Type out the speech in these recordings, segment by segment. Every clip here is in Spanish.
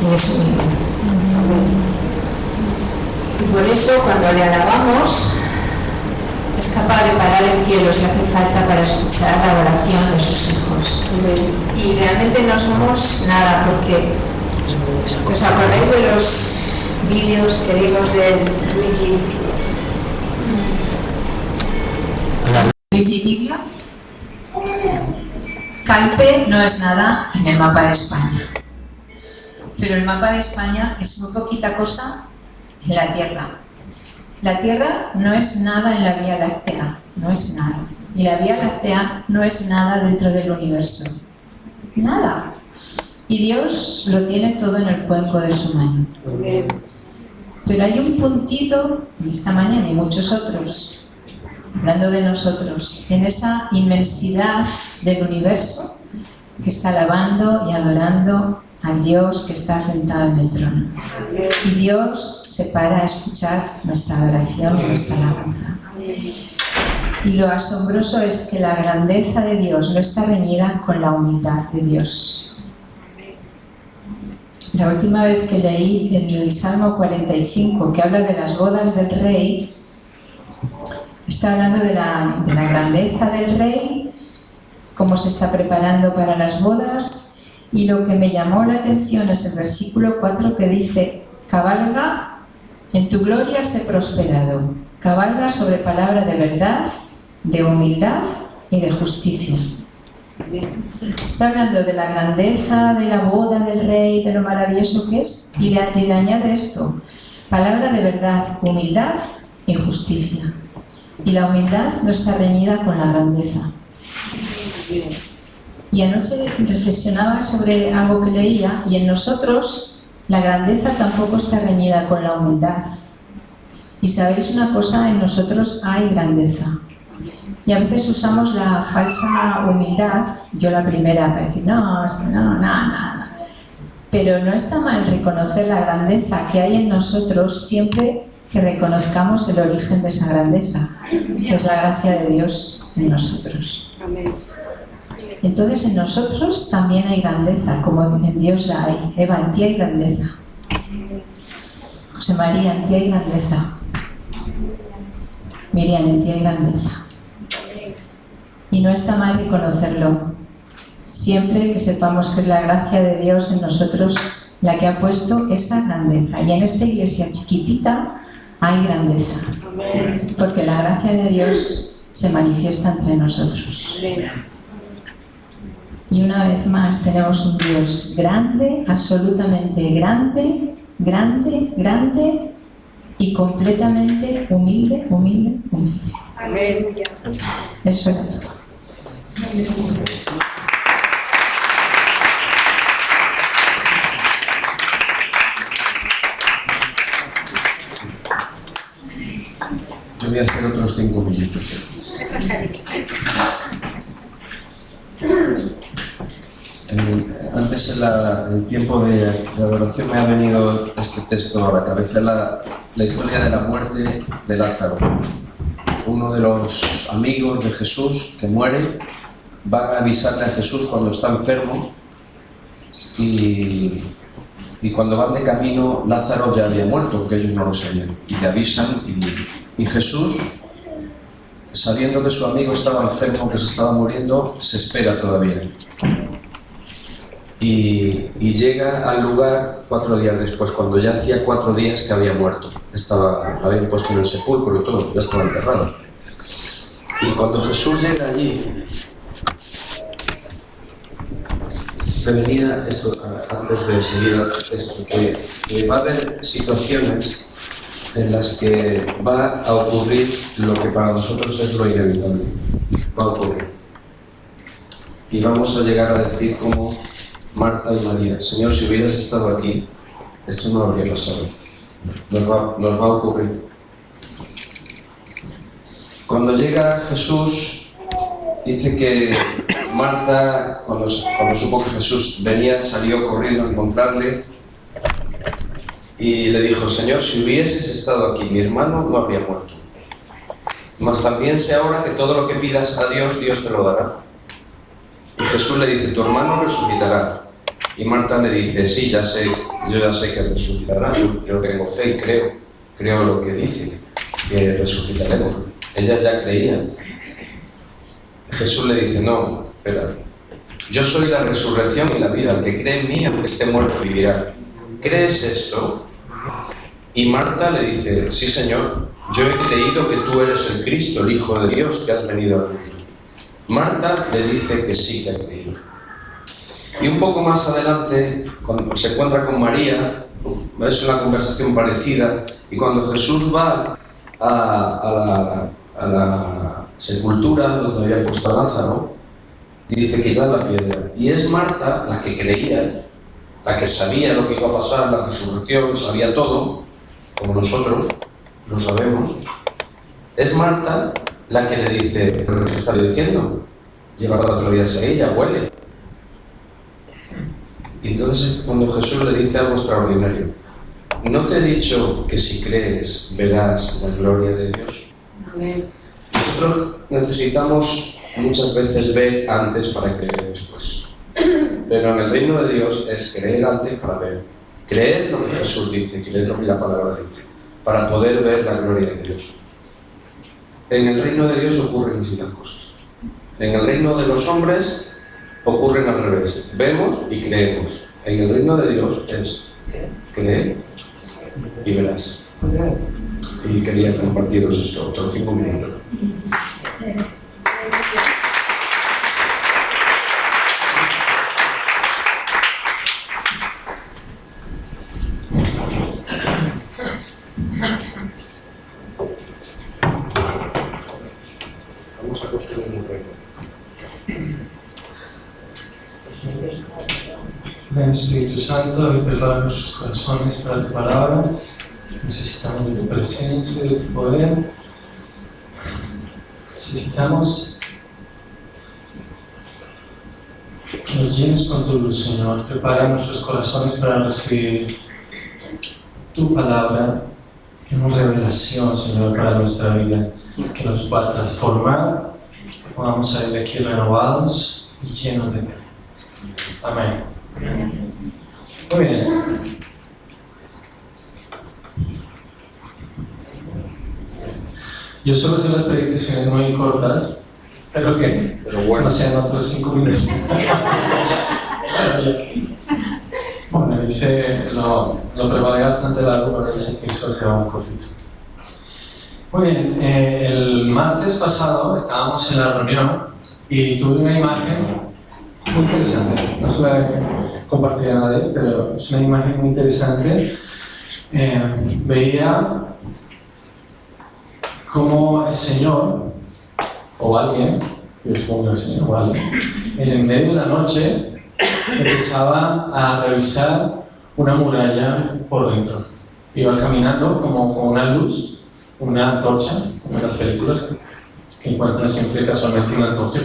y es humilde. Y por eso, cuando le alabamos, es capaz de parar el cielo si hace falta para escuchar la oración de sus hijos. Y realmente no somos nada, porque ¿os acordáis de los vídeos que vimos de Luigi Diglia? Calpe no es nada en el mapa de España, pero el mapa de España es muy poquita cosa en la Tierra. La Tierra no es nada en la Vía Láctea, no es nada. Y la Vía Láctea no es nada dentro del universo. Nada. Y Dios lo tiene todo en el cuenco de su mano. Pero hay un puntito, en esta mañana y muchos otros, hablando de nosotros, en esa inmensidad del universo, que está alabando y adorando al Dios que está sentado en el trono. Y Dios se para a escuchar nuestra adoración y nuestra alabanza. Y lo asombroso es que la grandeza de Dios no está reñida con la humildad de Dios. La última vez que leí en el Salmo 45, que habla de las bodas del rey, está hablando de la grandeza del rey, cómo se está preparando para las bodas. Y lo que me llamó la atención es el versículo 4 que dice: cabalga, en tu gloria sé prosperado, cabalga sobre palabra de verdad, de humildad y de justicia. Está hablando de la grandeza de la boda del rey, de lo maravilloso que es, y le añade esto: palabra de verdad, humildad y justicia. Y la humildad no está reñida con la grandeza. Y anoche reflexionaba sobre algo que leía, y en nosotros la grandeza tampoco está reñida con la humildad. Y sabéis una cosa, en nosotros hay grandeza. Y a veces usamos la falsa humildad, yo la primera, para decir, no, es que no, nada. Pero no está mal reconocer la grandeza que hay en nosotros siempre que reconozcamos el origen de esa grandeza, que es la gracia de Dios en nosotros. Amén. Entonces en nosotros también hay grandeza, como en Dios la hay. Eva, en ti hay grandeza. José María, en ti hay grandeza. Miriam, en ti hay grandeza. Y no está mal reconocerlo. Siempre que sepamos que es la gracia de Dios en nosotros la que ha puesto esa grandeza. Y en esta iglesia chiquitita hay grandeza. Porque la gracia de Dios se manifiesta entre nosotros. Y una vez más tenemos un Dios grande, absolutamente grande, grande, grande y completamente humilde, humilde, humilde. Aleluya. Eso era todo. Yo voy a hacer otros 5 minutos. Antes en el tiempo de adoración me ha venido este texto a la cabeza, la historia de la muerte de Lázaro. Uno de los amigos de Jesús que muere, van a avisarle a Jesús cuando está enfermo y cuando van de camino Lázaro ya había muerto, aunque ellos no lo sabían, y le avisan y Jesús, sabiendo que su amigo estaba enfermo, que se estaba muriendo, se espera todavía. Y llega al lugar 4 días después, cuando ya hacía 4 días que había muerto. Lo habían puesto en el sepulcro y todo, ya estaba enterrado. Y cuando Jesús llega allí, me venía esto, antes de seguir esto, que va a haber situaciones en las que va a ocurrir lo que para nosotros es lo inevitable. Va a ocurrir. Y vamos a llegar a decir como Marta y María: Señor, si hubieras estado aquí, esto no habría pasado. Nos va a ocurrir. Cuando llega Jesús, dice que Marta, cuando supo que Jesús venía, salió corriendo a encontrarle y le dijo: Señor, si hubieses estado aquí, mi hermano no habría muerto. Mas también sé ahora que todo lo que pidas a Dios, Dios te lo dará. Y Jesús le dice: tu hermano resucitará. Y Marta le dice, sí, yo ya sé que resucitará, yo tengo fe y creo lo que dice, que resucitaremos. Ella ya creía. Jesús le dice, no, espera, yo soy la resurrección y la vida, el que cree en mí, aunque esté muerto, vivirá. ¿Crees esto? Y Marta le dice, sí, Señor, yo he creído que tú eres el Cristo, el Hijo de Dios, que has venido a ti. Marta le dice que sí, que ha creído. Y un poco más adelante, cuando se encuentra con María, es una conversación parecida, y cuando Jesús va a la sepultura donde habían puesto a Lázaro, dice, quitad la piedra. Y es Marta la que creía, la que sabía lo que iba a pasar, la resurrección, sabía todo, como nosotros lo sabemos. Es Marta la que le dice, ¿pero qué se está diciendo? Llevarla otro día a ella, huele. Y entonces cuando Jesús le dice algo extraordinario, ¿no te he dicho que si crees verás la gloria de Dios? Amén. Nosotros necesitamos muchas veces ver antes para creer después. Pero en el reino de Dios es creer antes para ver. Creer lo que Jesús dice, creer lo que la palabra dice, para poder ver la gloria de Dios. En el reino de Dios ocurren así las cosas. En el reino de los hombres ocurren al revés. Vemos y creemos. En el reino de Dios es creer y verás. Y quería compartiros esto, otros 5 minutos. Vamos a construir un reino. Ven Espíritu Santo, hoy prepara nuestros corazones para tu palabra. Necesitamos de tu presencia, de tu poder. Necesitamos que nos llenes con tu luz, Señor. Prepara nuestros corazones para recibir tu palabra. Que nos revelación, Señor, para nuestra vida. Que nos va a transformar. Que podamos salir de aquí renovados y llenos de ti. Amén. Muy bien. Yo suelo hacer las predicaciones muy cortas, pero que bueno, no sean otros 5 minutos. Bueno, lo preparé bastante largo, pero hice que eso quedaba un cortito. Muy bien, el martes pasado estábamos en la reunión y tuve una imagen muy interesante. No se la he compartido a nadie, pero es una imagen muy interesante. Veía cómo el Señor, o alguien, yo supongo que el Señor o alguien, en medio de la noche empezaba a revisar una muralla por dentro. Iba caminando como con una luz, una antorcha, como en las películas que encuentran siempre casualmente una antorcha.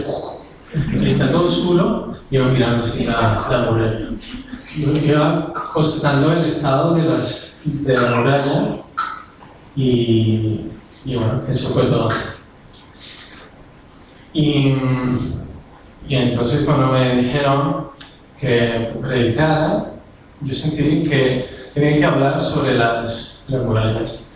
Y está todo oscuro, iba mirando así la muralla. Iba constatando el estado de la muralla y bueno, eso fue todo. Y entonces cuando me dijeron que predicara, yo sentí que tenía que hablar sobre las murallas.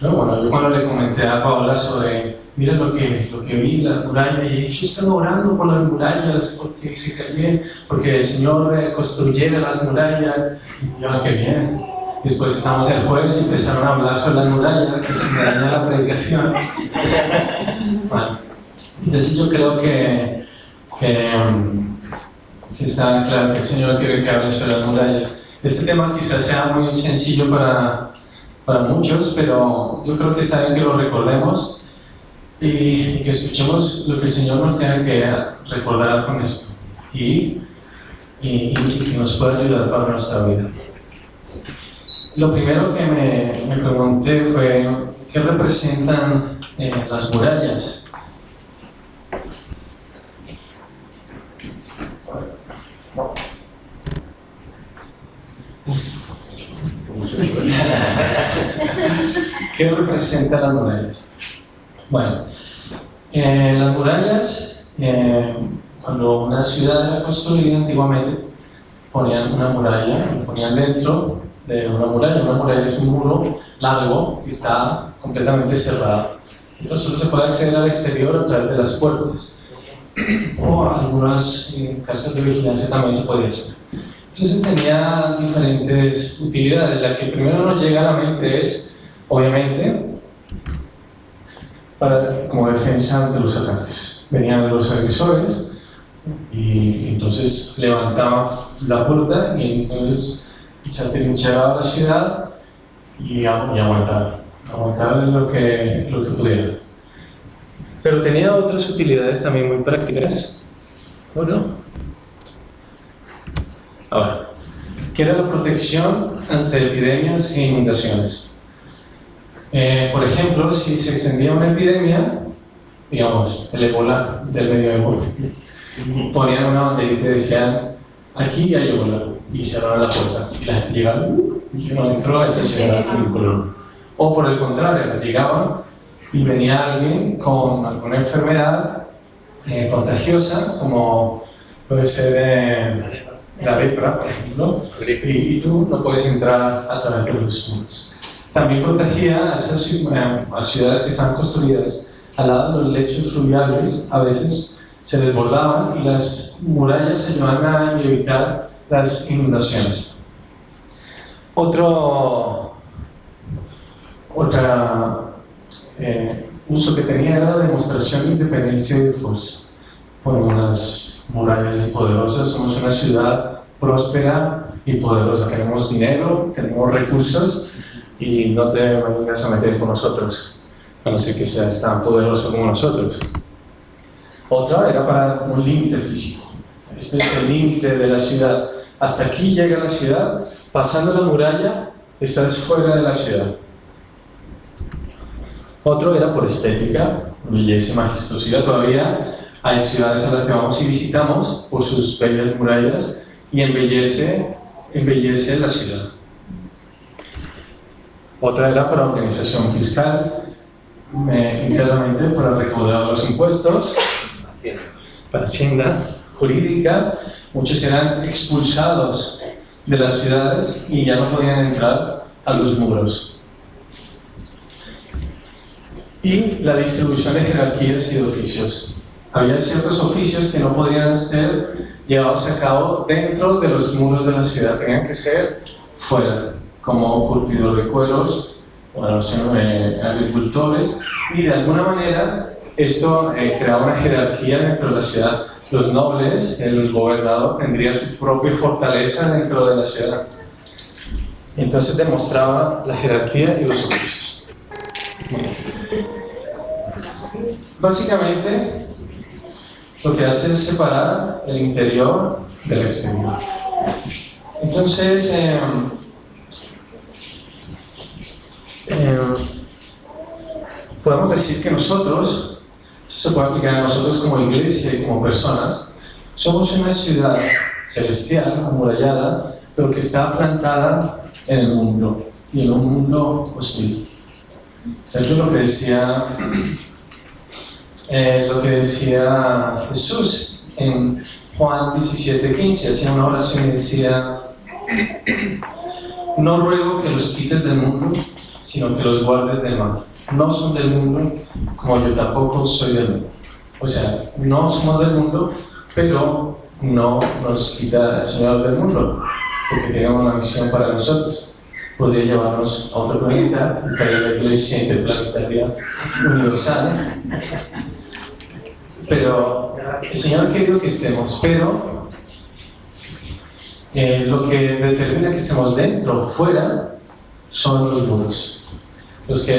Pero bueno, yo cuando le comenté a Paola sobre, mira lo que vi, la muralla, y yo estaba orando por las murallas, porque se cayeron, porque el Señor construyera las murallas, y yo, qué bien. Después estábamos el jueves y empezaron a hablar sobre las murallas, que se me dañó la predicación. Bueno, entonces yo creo que está claro que el Señor quiere que hable sobre las murallas. Este tema quizás sea muy sencillo para muchos, pero yo creo que está bien que lo recordemos y que escuchemos lo que el Señor nos tenga que recordar con esto y que nos pueda ayudar para nuestra vida. Lo primero que me pregunté fue, ¿qué representan las murallas? ¿Qué representan las murallas? Bueno, las murallas, cuando una ciudad era construida antiguamente, ponían una muralla, lo ponían dentro de una muralla. Una muralla es un muro largo que está completamente cerrado. Entonces solo se puede acceder al exterior a través de las puertas. O algunas casas de vigilancia también se podía hacer. Entonces tenía diferentes utilidades. La que primero nos llega a la mente es, obviamente, como defensa ante los ataques. Venían los agresores y entonces levantaba la puerta y entonces se atrincheraba la ciudad y aguantaba lo que pudiera. Pero tenía otras utilidades también muy prácticas, ¿o no? Ahora, ¿qué era la protección ante epidemias e inundaciones? Por ejemplo, si se extendía una epidemia, digamos, el ébola del medioevo, ponían una banderita y decían, aquí hay ébola, y cerraban la puerta, y la gente llegaba, yo no entro a esa ciudad ridículo. O por el contrario, llegaban y venía alguien con alguna enfermedad contagiosa, como puede ser la lepra, por ejemplo, y tú no puedes entrar a través de los muros. También protegía a esas ciudades que están construidas al lado de los lechos fluviales. A veces se desbordaban y las murallas ayudaban a evitar las inundaciones. Otro uso que tenía era la demostración de independencia y de fuerza. Por unas murallas poderosas, somos una ciudad próspera y poderosa. Tenemos dinero, tenemos recursos y no te vengas a meter con nosotros, a no ser que seas tan poderoso como nosotros. Otra era para un límite físico. Este es el límite de la ciudad. Hasta aquí llega la ciudad, pasando la muralla, estás fuera de la ciudad. Otro era por estética, belleza y majestuosidad. Todavía hay ciudades a las que vamos y visitamos por sus bellas murallas y embellece la ciudad. Otra era para organización fiscal, internamente para recaudar los impuestos, para hacienda, jurídica. Muchos eran expulsados de las ciudades y ya no podían entrar a los muros. Y la distribución de jerarquías y de oficios. Había ciertos oficios que no podían ser llevados a cabo dentro de los muros de la ciudad, tenían que ser fuera, como curtidor de cueros, agricultores, y de alguna manera esto creaba una jerarquía dentro de la ciudad. Los nobles, el gobernador, tendría su propia fortaleza dentro de la ciudad. Entonces demostraba la jerarquía y los oficios. Básicamente, lo que hace es separar el interior del exterior. Entonces, podemos decir que nosotros, eso se puede aplicar a nosotros como iglesia y como personas, somos una ciudad celestial, amurallada, pero que está plantada en el mundo, y en un mundo hostil. Esto es lo que decía Jesús en Juan 17:15, hacía una oración y decía: no ruego que los quites del mundo, sino que los guardes del mal. No son del mundo, como yo tampoco soy del mundo. O sea, no somos del mundo, pero no nos quita el Señor del mundo, porque tenemos una misión para nosotros. Podría llevarnos a otro planeta, estaría la iglesia interplanetaria universal. Pero el Señor ha querido que estemos, pero lo que determina que estemos dentro o fuera son los muros. Los que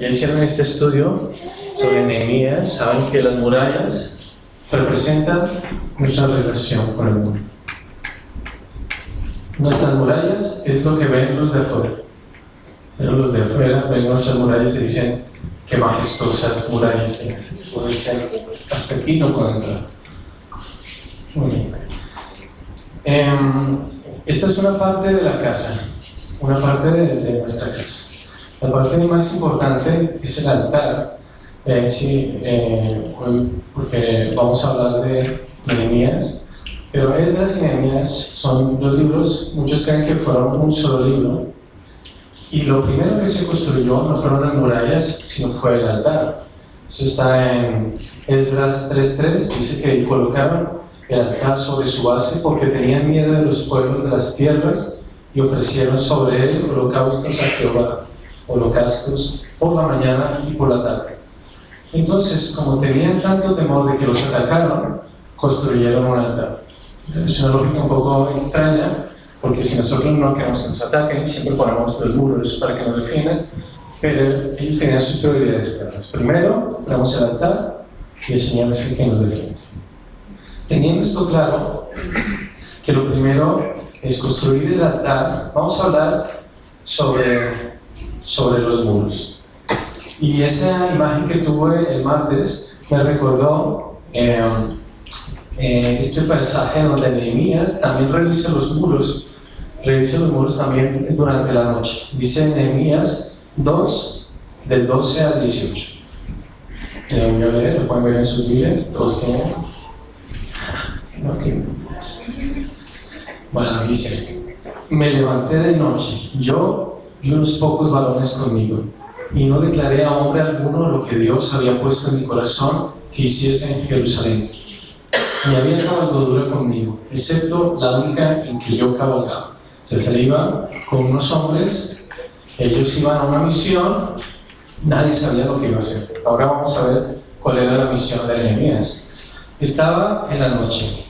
ya hicieron este estudio sobre Nehemías saben que las murallas representan nuestra relación con el mundo. Nuestras murallas es lo que ven los de afuera. Pero los de afuera ven nuestras murallas y dicen: qué majestuosas murallas tienen. O dicen: hasta aquí no puedo entrar. Muy bien. Esta es una parte de la casa, una parte de nuestra casa. La parte más importante es el altar, porque vamos a hablar de Nehemías, Pero Esdras y Nehemías son dos libros, muchos creen que fueron un solo libro. Y lo primero que se construyó no fueron las murallas, sino fue el altar. Eso está en Esdras 3:3, dice que colocaron el altar sobre su base porque tenían miedo de los pueblos de las tierras y ofrecieron sobre él holocaustos a Jehová, holocaustos por la mañana y por la tarde. Entonces, como tenían tanto temor de que los atacaron, construyeron un altar. Es una lógica un poco extraña, porque si nosotros no queremos que nos ataquen, siempre ponemos los muros para que nos defiendan, pero ellos tenían sus prioridades claras. Primero, ponemos el altar y el Señor es el que nos defiende. Teniendo esto claro, que lo primero es construir el altar, vamos a hablar sobre los muros. Y esa imagen que tuve el martes me recordó este pasaje donde Nehemías también revisa los muros también durante la noche. Dice Nehemías 2, del 12 al 18. Lo voy a leer, lo pueden ver en sus Biblias, todos tienen. No tienen. Bueno, dice: me levanté de noche, yo y unos pocos varones conmigo, y no declaré a hombre alguno lo que Dios había puesto en mi corazón que hiciese en Jerusalén. Ni había cabalgadura conmigo, excepto la única en que yo cabalgaba. Se iba con unos hombres, ellos iban a una misión, nadie sabía lo que iba a hacer. Ahora vamos a ver cuál era la misión de Nehemías. Estaba en la noche,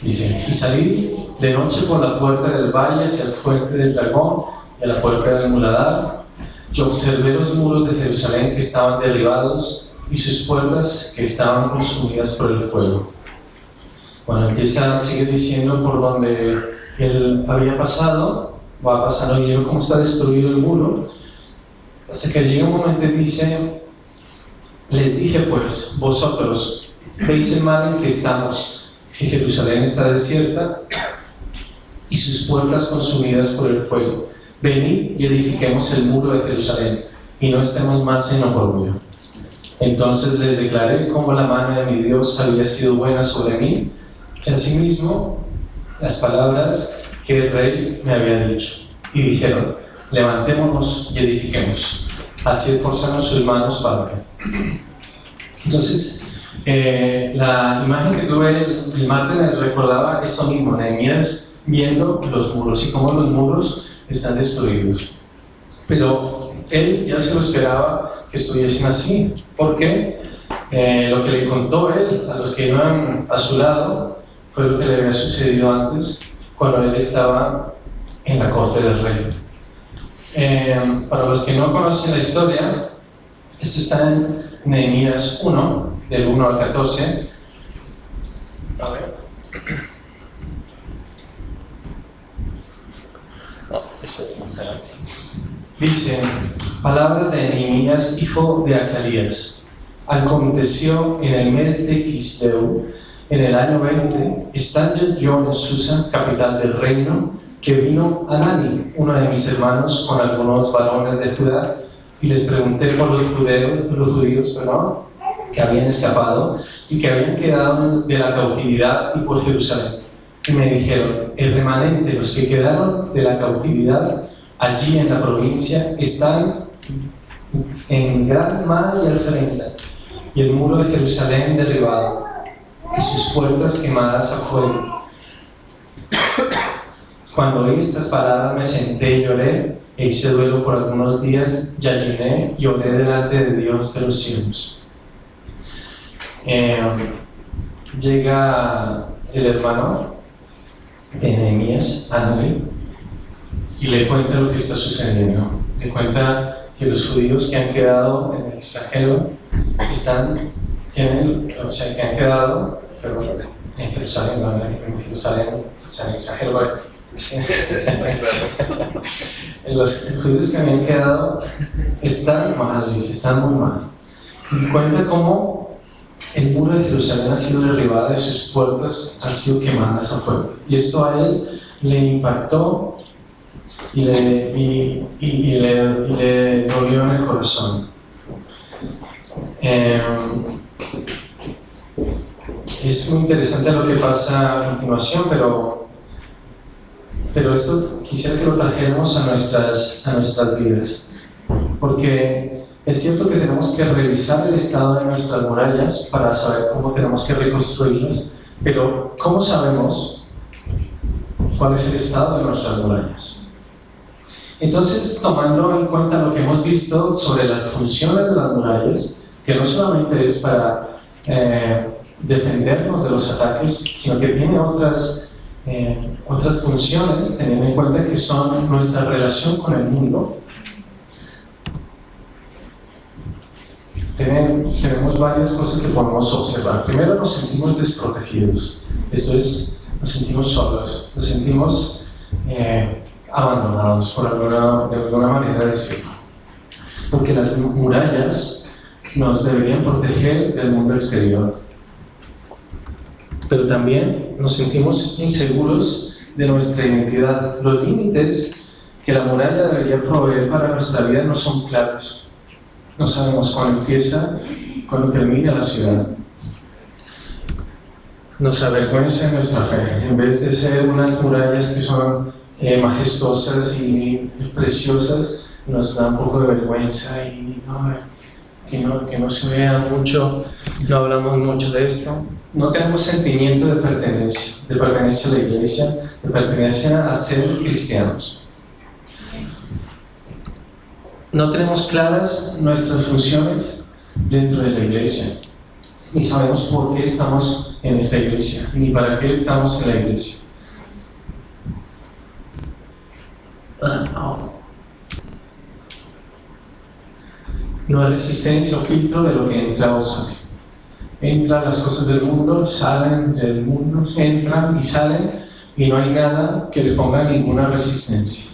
dice, y salí de noche por la puerta del valle hacia el fuerte del dragón y a la puerta del muladar. Yo observé los muros de Jerusalén que estaban derribados y sus puertas que estaban consumidas por el fuego. Bueno, sigue diciendo por donde él había pasado, va pasando y llega cómo está destruido el muro, hasta que llega un momento y dice: les dije pues, vosotros veis el mal en que estamos, que Jerusalén está desierta y sus puertas consumidas por el fuego. Venid y edifiquemos el muro de Jerusalén y no estemos más en oprobio. Entonces les declaré cómo la mano de mi Dios había sido buena sobre mí, y asimismo las palabras que el rey me había dicho. Y dijeron: levantémonos y edifiquemos, así esforzan sus manos para ver. Entonces, la imagen que tuve el martes me recordaba esto mismo, Nehemías viendo los muros y cómo los muros están destruidos. Pero él ya se lo esperaba que estuviesen así, porque lo que le contó él a los que iban a su lado fue lo que le había sucedido antes, cuando él estaba en la corte del rey. Para los que no conocen la historia, esto está en Nehemías 1, del 1 al 14. A ver. No, eso es más adelante. Dice: palabras de Nehemías, hijo de Acalías. Aconteció en el mes de Quisleu, en el año 20, estando yo en Susa, capital del reino, que vino Hanani, uno de mis hermanos, con algunos varones de Judá, y les pregunté por los judíos, que habían escapado y que habían quedado de la cautividad, y por Jerusalén. Y me dijeron: el remanente, los que quedaron de la cautividad allí en la provincia, están en gran mal y afrenta, y el muro de Jerusalén derribado, y sus puertas quemadas a fuego. Cuando oí estas palabras me senté y lloré, e hice duelo por algunos días, y ayuné y oré delante de Dios de los cielos. Llega el hermano de Nehemías, Hanani, y le cuenta lo que está sucediendo. Le cuenta que los judíos que han quedado en el extranjero que han quedado en Jerusalén, no en Jerusalén, o sea, en el extranjero. Los judíos que habían quedado están mal, están muy mal. Y cuenta cómo el muro de Jerusalén ha sido derribado y sus puertas han sido quemadas a fuego. Y esto a él le impactó y le dolió en el corazón. es muy interesante lo que pasa a continuación, pero esto quisiera que lo trajéramos a nuestras vidas, porque es cierto que tenemos que revisar el estado de nuestras murallas para saber cómo tenemos que reconstruirlas, pero ¿cómo sabemos cuál es el estado de nuestras murallas? Entonces, tomando en cuenta lo que hemos visto sobre las funciones de las murallas, que no solamente es para defendernos de los ataques, sino que tiene otras funciones, teniendo en cuenta que son nuestra relación con el mundo. Tenemos varias cosas que podemos observar. Primero, nos sentimos desprotegidos. Esto es, nos sentimos solos, nos sentimos abandonados, de alguna manera decirlo. Porque las murallas nos deberían proteger del mundo exterior. Pero también nos sentimos inseguros de nuestra identidad. Los límites que la muralla debería proveer para nuestra vida no son claros. No sabemos cuándo empieza, cuándo termina la ciudad. Nos avergüenza nuestra fe. En vez de ser unas murallas que son majestuosas y preciosas, nos da un poco de vergüenza y que no se vea mucho, no hablamos mucho de esto. No tenemos sentimiento de pertenencia a la iglesia, de pertenencia a ser cristianos. No tenemos claras nuestras funciones dentro de la iglesia, ni sabemos por qué estamos en esta iglesia, ni para qué estamos en la iglesia. No hay resistencia o filtro de lo que entra o sale. Entran las cosas del mundo, salen del mundo, entran y salen, y no hay nada que le ponga ninguna resistencia.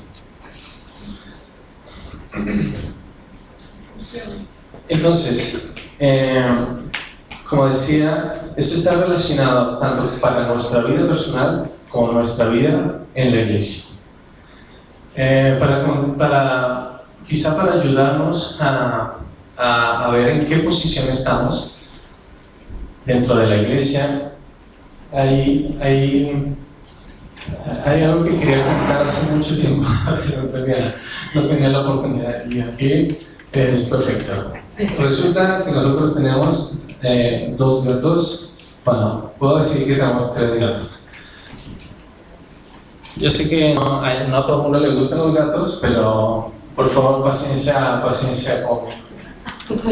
Entonces, como decía, esto está relacionado tanto para nuestra vida personal como nuestra vida en la iglesia. Quizá para ayudarnos a ver en qué posición estamos dentro de la iglesia, hay algo que quería contar hace mucho tiempo, pero no tenía la oportunidad, y aquí es perfecto. Resulta que nosotros tenemos 2 gatos, bueno, puedo decir que tenemos 3 gatos. Yo sé que no a todo el mundo le gustan los gatos, pero por favor paciencia conmigo.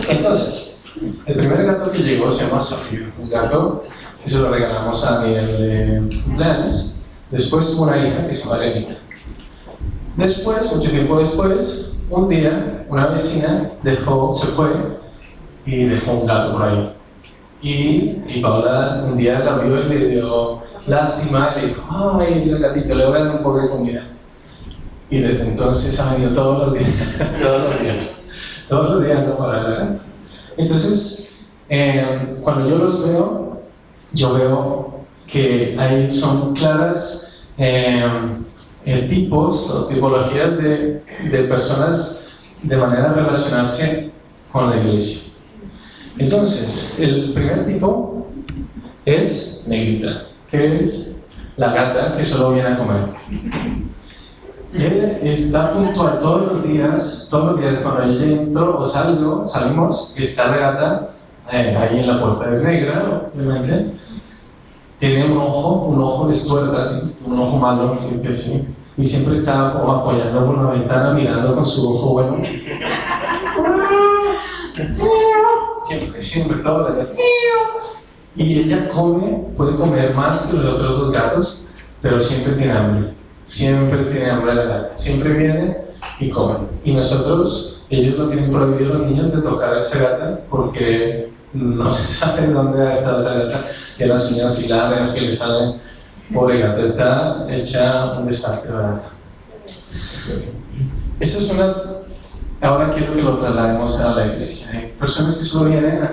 Entonces, el primer gato que llegó se llama Zafiro, un gato que se lo regalamos a nivel de cumpleaños. Después tuvo una hija que se llama Lenita. Después, mucho tiempo después, un día una vecina se fue y dejó un gato por ahí. Y Paula un día la vio y le dio lástima y le dijo: ay, el gatito, le voy a dar un poco de comida. Y desde entonces ha venido todos los días no para la. Entonces, cuando yo los veo, yo veo que ahí son claras tipos o tipologías de personas de manera de relacionarse con la iglesia. Entonces, el primer tipo es Negrita, que es la gata que solo viene a comer. Ella está puntual todos los días cuando yo entro o salimos, está la gata ahí en la puerta, es negra, obviamente. Tiene un ojo es tuerta, ¿sí? Un ojo malo, sí. Y siempre está como apoyando por la ventana, mirando con su ojo bueno. Siempre todo el día. Y ella puede comer más que los otros 2 gatos, pero siempre tiene hambre. Siempre tiene hambre la gata. Siempre viene y come. Y ellos lo tienen prohibido los niños de tocar a esa gata porque no se sabe dónde ha estado esa gata. Tiene las uñas y largas que le salen. Pobre gata, está hecha un desastre la gata. Esa es ahora quiero que lo traslademos a la iglesia. Hay personas que solo vienen a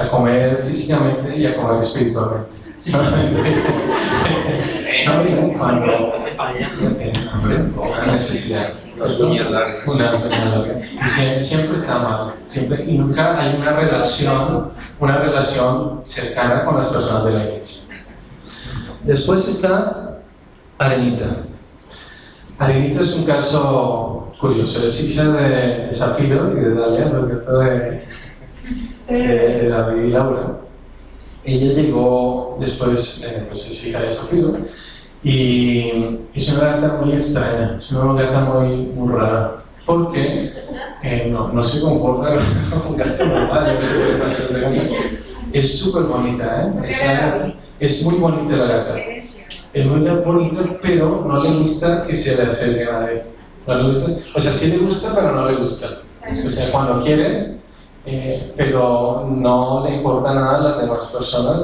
comer físicamente y a comer espiritualmente. Solamente cuando no tienen hambre. hambre o una necesidad. Unas uñas largas. Una uña larga. Y siempre está mal, siempre, y nunca hay una relación cercana con las personas de la iglesia. Después está Arenita. Arenita es un caso curioso, es hija de Zafiro y de Dalia, el gato de David y Laura. Ella llegó después, pues es hija de Zafiro, y es una gata muy extraña, es una gata muy rara, porque no se comporta como un gato normal, no sé qué pasa de gata. Es súper bonita, es muy bonita la gata. Es muy bonita, pero no le gusta que se le acerque a nadie. No le gusta, o sea, sí le gusta, pero no le gusta. O sea, cuando quiere, pero no le importa nada a las demás personas,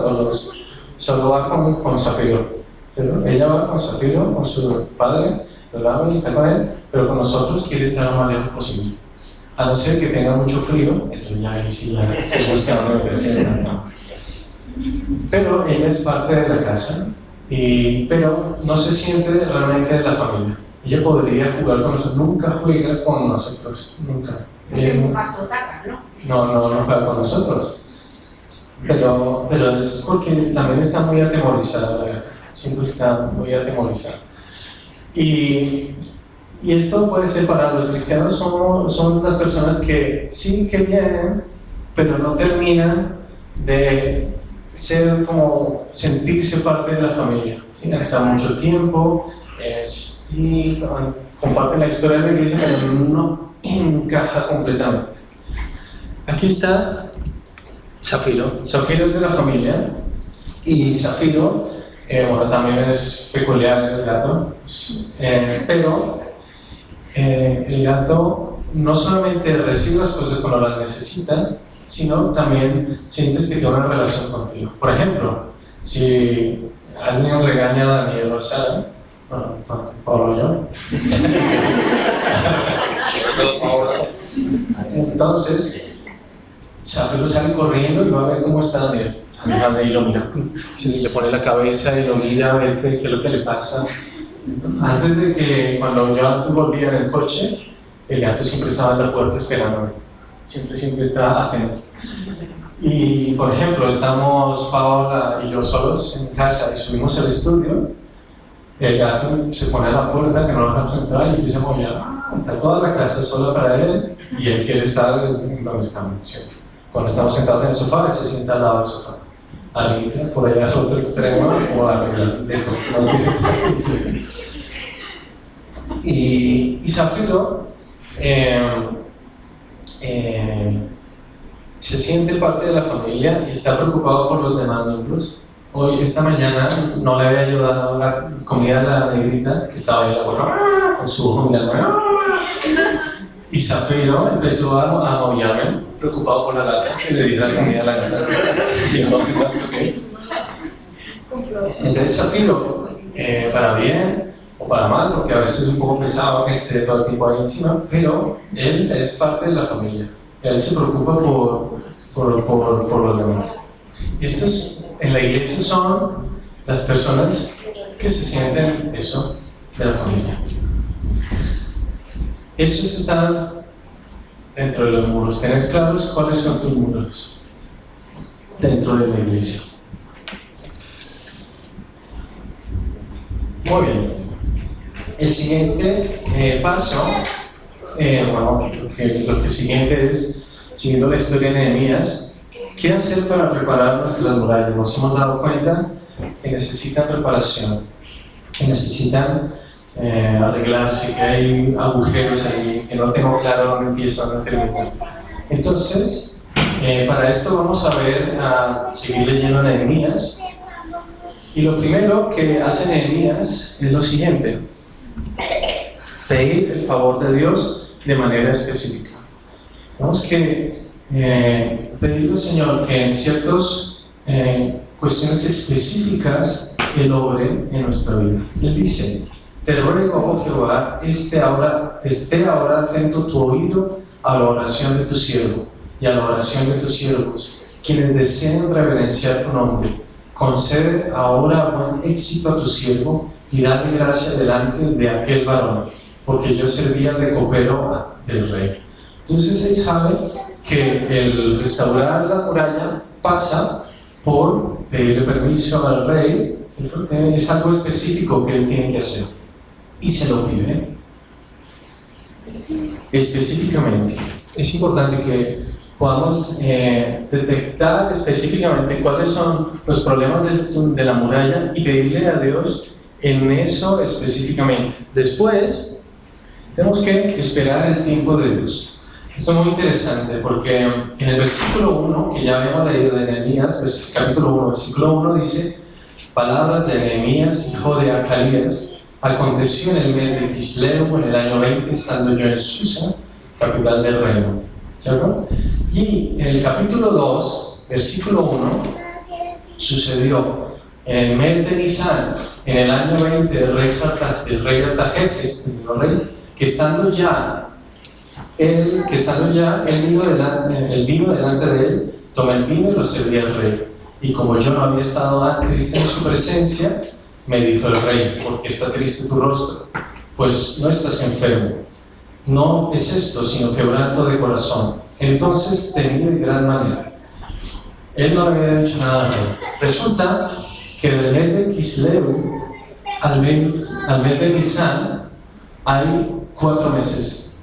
solo va con Zafiro. Ella va con Zafiro, con su padre, lo lava y está con él, pero con nosotros quiere estar lo más lejos posible. A no ser que tenga mucho frío, entonces ya ahí sí se busca donde meterse en la cama. Pero ella es parte de la casa. Pero no se siente realmente de la familia. Ella podría jugar con nosotros, nunca juega con nosotros, nunca. No juega con nosotros. Pero es porque también está muy atemorizada, siempre está muy atemorizada. Y esto puede ser para los cristianos, son las personas que sí que vienen, pero no terminan de ser como sentirse parte de la familia, ¿sí? Hasta mucho tiempo, sí, comparten la historia de la iglesia, pero no encaja completamente. Aquí está Zafiro. Zafiro es de la familia, y Zafiro, bueno, también es peculiar el gato, pero el gato no solamente recibe las cosas cuando las necesita, sino también sientes que tiene una relación contigo. Por ejemplo, si alguien regaña a Daniel o a Sara, bueno, Pablo y yo, entonces Zafiro sale corriendo y va a ver cómo está Daniel. Y lo mira, le pone la cabeza y lo mira a ver qué es lo que le pasa. Antes de que, cuando yo volvía en el coche, el gato siempre estaba en la puerta esperándome. Siempre está atento. Y por ejemplo, estamos Paola y yo solos en casa y subimos al estudio, el gato se pone a la puerta que no lo dejamos entrar y empieza a mollar. Está toda la casa sola para él y él quiere estar donde estamos siempre. Cuando estamos sentados en el sofá, él se sienta al lado del sofá. Arriba, por allá al otro extremo o arriba, lejos. Y Zafiro se siente parte de la familia y está preocupado por los demás miembros. Hoy, esta mañana, no le había ayudado a la comida a la negrita que estaba ahí con su ojo mirando. Y Zafiro empezó a maullarme, preocupado por la gata, que le diera la comida a la gata. Y no me esto que es. Entonces Zafiro, para bien o para mal, porque a veces es un poco pesado que esté todo el tiempo ahí encima, pero él es parte de la familia. Él se preocupa por los demás. Estos en la iglesia son las personas que se sienten eso de la familia. Estos están dentro de los muros. Tener claros cuáles son tus muros dentro de la iglesia. Muy bien. El siguiente paso, lo que siguiente es, siguiendo la historia de Nehemías, ¿qué hacer para reparar nuestras murallas? Nos hemos dado cuenta que necesitan reparación, que necesitan arreglarse, que hay agujeros ahí, que no tengo claro dónde empieza, dónde termina. Entonces, para esto vamos a seguir leyendo Nehemías. Y lo primero que hace Nehemías es lo siguiente: pedir el favor de Dios de manera específica. Tenemos que pedirle al Señor que en ciertas cuestiones específicas Él obre en nuestra vida. Él dice: te ruego, oh Jehová, esté ahora atento tu oído a la oración de tu siervo y a la oración de tus siervos, quienes desean reverenciar tu nombre. Concede ahora buen éxito a tu siervo y darme gracia delante de aquel varón, porque yo servía de copero del rey. Entonces él sabe que el restaurar la muralla pasa por pedirle permiso al rey, es algo específico que él tiene que hacer, y se lo pide específicamente. Es importante que podamos detectar específicamente cuáles son los problemas de la muralla y pedirle a Dios en eso específicamente. Después, tenemos que esperar el tiempo de Dios. Esto es muy interesante porque en el versículo 1, que ya habíamos leído de Nehemías, capítulo 1, versículo 1 dice: palabras de Nehemías, hijo de Acalías. Aconteció en el mes de Kisleu, en el año 20, estando yo en Susa, capital del reino. ¿Cierto? Y en el capítulo 2, versículo 1, sucedió en el mes de Nisan, en el año 20 del rey Artajerjes, que estando ya él vino delante de él, tomé el vino y lo serví al rey. Y como yo no había estado triste en su presencia, me dijo el rey: ¿por qué está triste tu rostro? Pues no estás enfermo. No es esto, sino quebranto de corazón. Entonces temí de gran manera. Él no le había dicho nada al rey. Resulta que del mes de Kisleu al mes de Nisan hay 4 meses.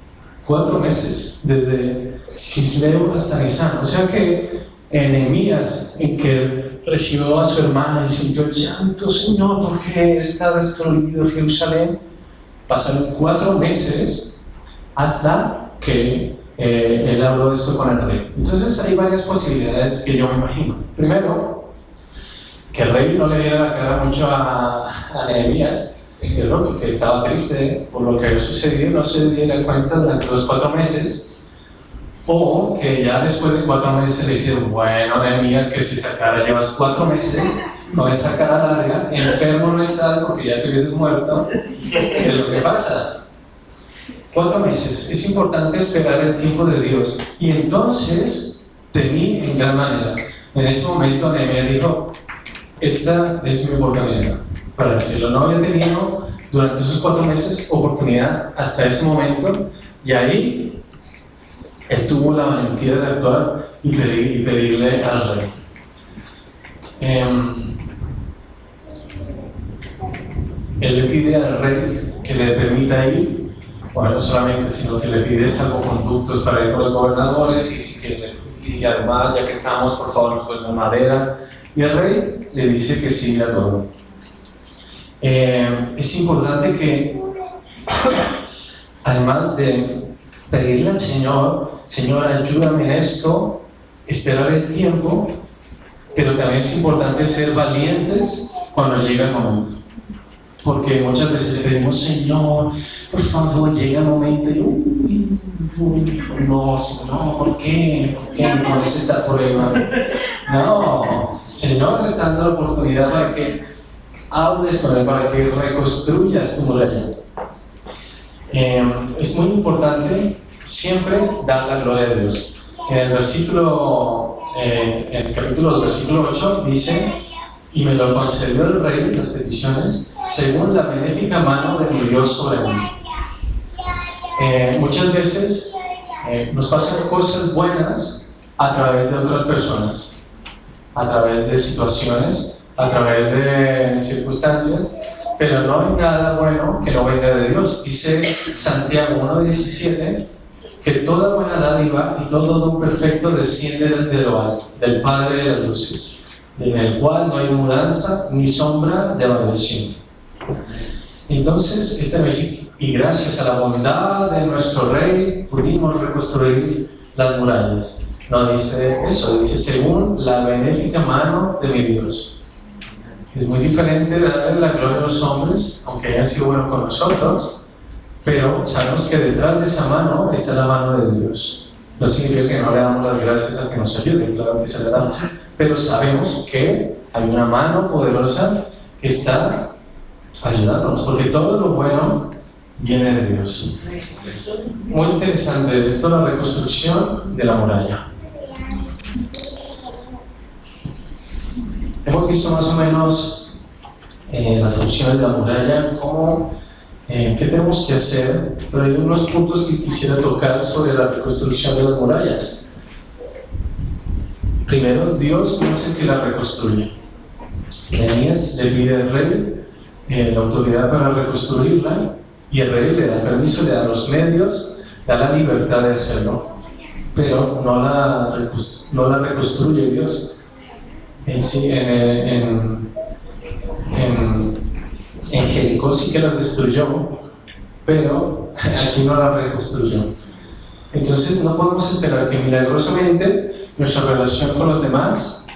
4 meses, desde Kisleu hasta Nisan. O sea que Nehemías, en que recibió a su hermana y sintió el llanto: Señor, ¿por qué está destruido Jerusalén? Pasaron 4 meses hasta que él habló esto con el rey. Entonces hay varias posibilidades que yo me imagino. Primero, que el rey no le diera la cara mucho a Nehemías, que estaba triste por lo que había sucedido, no se diera cuenta durante los 4 meses, o que ya después de 4 meses le dice: bueno, Nehemías, que si esa cara llevas 4 meses, no esa cara larga, enfermo no estás porque ya te hubieses muerto. ¿Qué es lo que pasa? 4 meses, es importante esperar el tiempo de Dios. Y entonces temí en gran manera. En ese momento Nehemías dijo: esta es mi oportunidad para decirlo. No había tenido durante esos 4 meses oportunidad hasta ese momento, y ahí él tuvo la valentía de actuar y pedirle al rey. Él le pide al rey que le permita ir. Bueno, no solamente, sino que le pide salvoconductos para ir con los gobernadores y además, ya que estamos, por favor, nos vuelven madera. Y el rey le dice que sí a todo. Es importante que, además de pedirle al Señor: Señor, ayúdame en esto, esperar el tiempo, pero también es importante ser valientes cuando llega el momento. Porque muchas veces le pedimos: Señor, por favor, llega el momento, y no, ¿por qué? ¿Por qué no pones esta prueba? No, Señor, te está dando la oportunidad para que hables con él, para que reconstruyas tu muralla. Es muy importante siempre dar la gloria a Dios. En el capítulo 2, versículo 8 dice: y me lo concedió el rey, las peticiones, según la benéfica mano de mi Dios sobre mí. Muchas veces nos pasan cosas buenas a través de otras personas, a través de situaciones, a través de circunstancias, pero no hay nada bueno que no venga de Dios. Dice Santiago 1:17 que toda buena dádiva y todo don perfecto desciende desde lo alto, del Padre de las luces, en el cual no hay mudanza ni sombra de variación. Entonces, este versículo: y gracias a la bondad de nuestro Rey pudimos reconstruir las murallas. No dice eso, dice: según la benéfica mano de mi Dios. Es muy diferente darle la gloria a los hombres, aunque hayan sido buenos con nosotros, pero sabemos que detrás de esa mano está la mano de Dios. No significa que no le damos las gracias al que nos ayude, claro que se le damos, pero sabemos que hay una mano poderosa que está ayudándonos, porque todo lo bueno viene de Dios. Muy interesante esto, la reconstrucción de la muralla. Hemos visto más o menos las funciones de la muralla, qué tenemos que hacer, pero hay unos puntos que quisiera tocar sobre la reconstrucción de las murallas. Primero, Dios no es el que la reconstruye. Nehemías le pide al rey la autoridad para reconstruirla, y el rey le da permiso, le da los medios, da la libertad de hacerlo, pero no la reconstruye Dios. En Jericó sí que las destruyó, pero aquí no las reconstruyó. Entonces no podemos esperar que milagrosamente nuestra relación con los demás,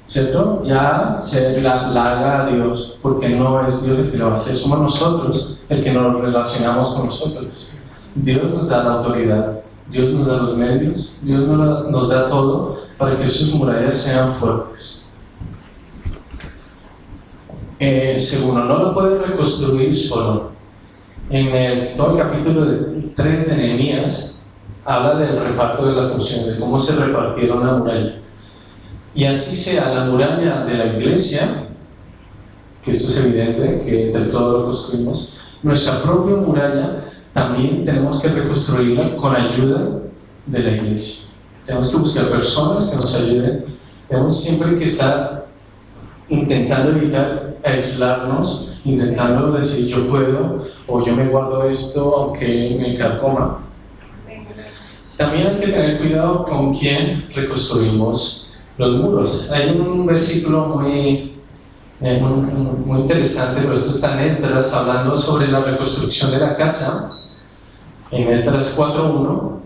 ¿cierto?, ya se la haga a Dios, porque no es Dios el que lo va a hacer, somos nosotros el que nos relacionamos con nosotros. Dios nos da la autoridad, Dios nos da los medios, Dios nos da todo para que sus murallas sean fuertes. Segundo, no lo puede reconstruir solo. En todo el capítulo 3 de Nehemías habla del reparto de la función, de cómo se repartieron la muralla. Y así sea la muralla de la iglesia, que esto es evidente, que entre todos lo construimos, nuestra propia muralla también tenemos que reconstruirla con ayuda de la iglesia. Tenemos que buscar personas que nos ayuden, tenemos siempre que estar intentando evitar aislarnos, intentando decir yo puedo o yo me guardo esto aunque me carcoma. También hay que tener cuidado con quién reconstruimos los muros. Hay un versículo muy interesante, pero esto está en Esdras, hablando sobre la reconstrucción de la casa. En Esdras 4:1,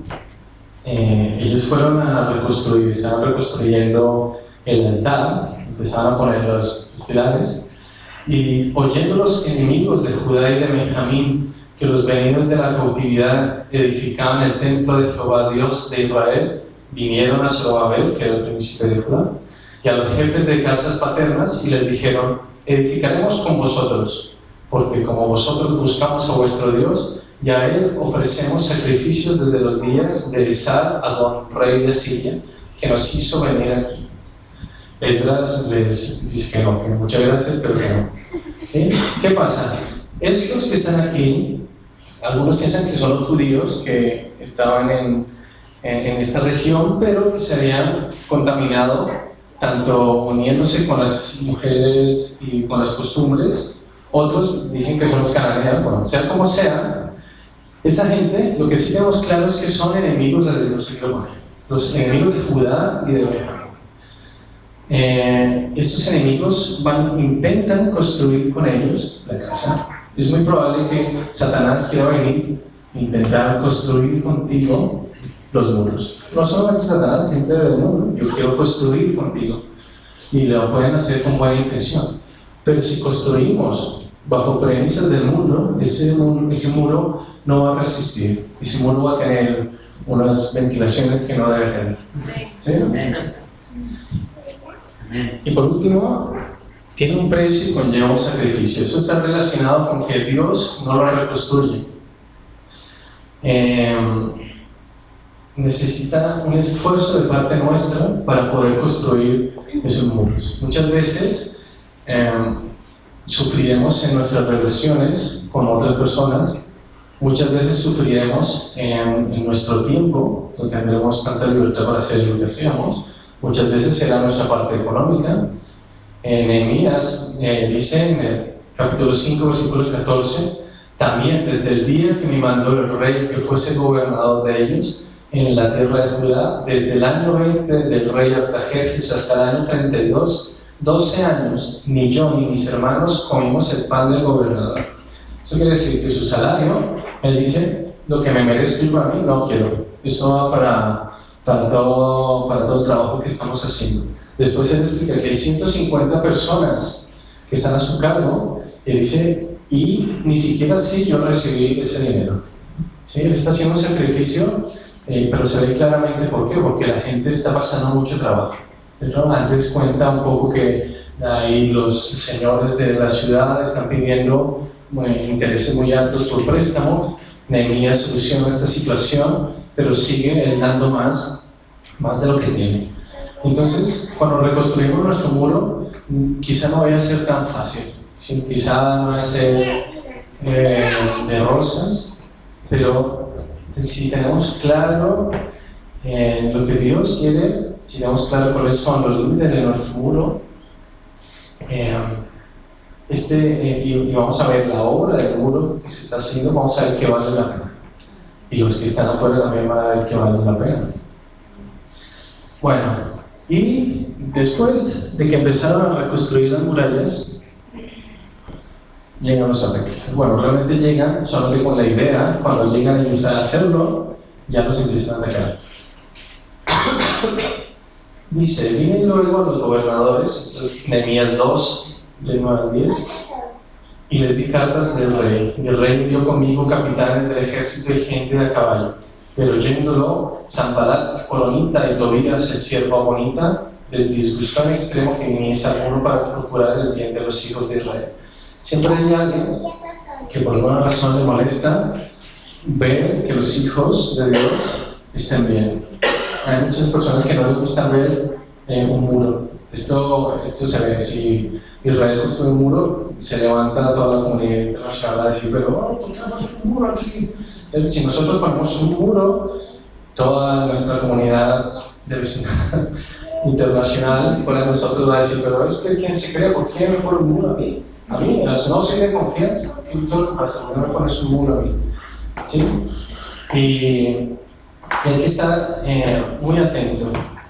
ellos fueron a reconstruir, estaban reconstruyendo el altar, empezaban a poner los pilares, y oyendo los enemigos de Judá y de Benjamín que los venidos de la cautividad edificaban el templo de Jehová Dios de Israel, vinieron a Zorobabel, que era el príncipe de Judá, y a los jefes de casas paternas, y les dijeron: edificaremos con vosotros, porque como vosotros buscamos a vuestro Dios, y a él ofrecemos sacrificios desde los días de Esar-Adón, rey de Siria, que nos hizo venir aquí. Esdras les dice que no, que muchas gracias, pero que no. ¿Qué pasa? Estos que están aquí, algunos piensan que son los judíos que estaban en esta región, pero que se habían contaminado tanto uniéndose con las mujeres y con las costumbres. Otros dicen que son los cananeos. Bueno, sea como sea, esta gente, lo que sí tenemos claro es que son enemigos de Dios, los enemigos de Judá y de Benjamín. Estos enemigos intentan construir con ellos la casa. Es muy probable que Satanás quiera venir e intentar construir contigo los muros. No solamente Satanás, gente del mundo, yo quiero construir contigo, y lo pueden hacer con buena intención. Pero si construimos bajo premisas del mundo, ese muro no va a resistir, ese muro va a tener unas ventilaciones que no debe tener. ¿Sí? Y por último, tiene un precio y conlleva un sacrificio. Eso está relacionado con que Dios no lo reconstruye. Necesita un esfuerzo de parte nuestra para poder construir esos muros. Muchas veces sufriremos en nuestras relaciones con otras personas. Muchas veces sufriremos en nuestro tiempo, no tendremos tanta libertad para hacer lo que hacemos. Muchas veces será nuestra parte económica. Nehemías dice en el capítulo 5, versículo 14: también desde el día que me mandó el rey que fuese gobernador de ellos en la tierra de Judá, desde el año 20 del rey Artajerjes hasta el año 32, 12 años, ni yo ni mis hermanos comimos el pan del gobernador. Eso quiere decir que su salario, él dice, lo que me merezco yo a mí, no quiero. Eso va para todo el trabajo que estamos haciendo. Después él explica que hay 150 personas que están a su cargo, y él dice, y ni siquiera así yo recibí ese dinero. ¿Sí? Él está haciendo un sacrificio, pero se ve claramente por qué, porque la gente está pasando mucho trabajo. Antes cuenta un poco que ahí los señores de la ciudad están pidiendo intereses muy altos por préstamos. Nehemías soluciona esta situación, pero sigue él dando más de lo que tiene. Entonces, cuando reconstruimos nuestro muro, quizá no vaya a ser tan fácil. Sí, quizá no es de rosas, pero si tenemos claro lo que Dios quiere, si tenemos claro cuáles son los límites de nuestro muro, y vamos a ver la obra del muro que se está haciendo, vamos a ver que vale la pena. Y los que están afuera también van a ver que vale la pena. Bueno, y después de que empezaron a reconstruir las murallas, llegan los ataques. Bueno, realmente llegan solamente con la idea, cuando llegan ellos a hacerlo, ya los empiezan a atacar. Dice, vienen luego a los gobernadores, esto es Nehemías 2, del 9 al 10, y les di cartas del rey. Y el rey envió conmigo capitanes del ejército y gente de a caballo. Pero oyéndolo, Sanballat, Horonita y Tobías, el siervo amonita, les disgustó en extremo que viniese alguno para procurar el bien de los hijos de Israel. Siempre hay alguien que por alguna razón le molesta ver que los hijos de Dios estén bien. Hay muchas personas que no les gusta ver un muro. Esto se ve, si Israel construye un muro, se levanta toda la comunidad internacional a decir, pero ¿por qué hacemos un muro aquí? Si nosotros ponemos un muro, toda nuestra comunidad de vecindad internacional fuera nosotros va a decir, pero es que ¿quién se cree? ¿Por qué me pone un muro a mí? A mí, no soy de confianza. ¿Qué es lo que pasa? ¿Por qué me pones un muro a mí? ¿Sí? Y hay que estar muy atento.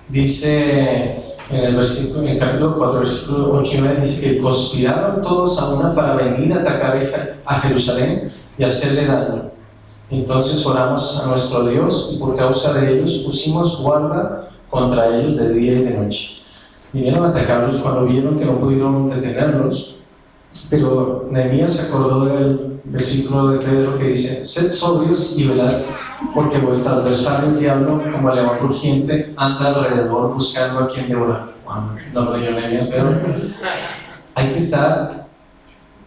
Dice en el capítulo 4, versículo 8 y 9, dice que conspiraron todos a una para venir a atacar a Jerusalén y hacerle daño. Entonces oramos a nuestro Dios y por causa de ellos pusimos guarda contra ellos de día y de noche. Vinieron a atacarlos cuando vieron que no pudieron detenerlos, pero Nehemías se acordó del versículo de Pedro que dice: sed sobrios y velad, porque vuestro adversario el diablo, como el león rugiente, anda alrededor buscando a quien devorar. Bueno, no leyó Nehemías, pero hay que estar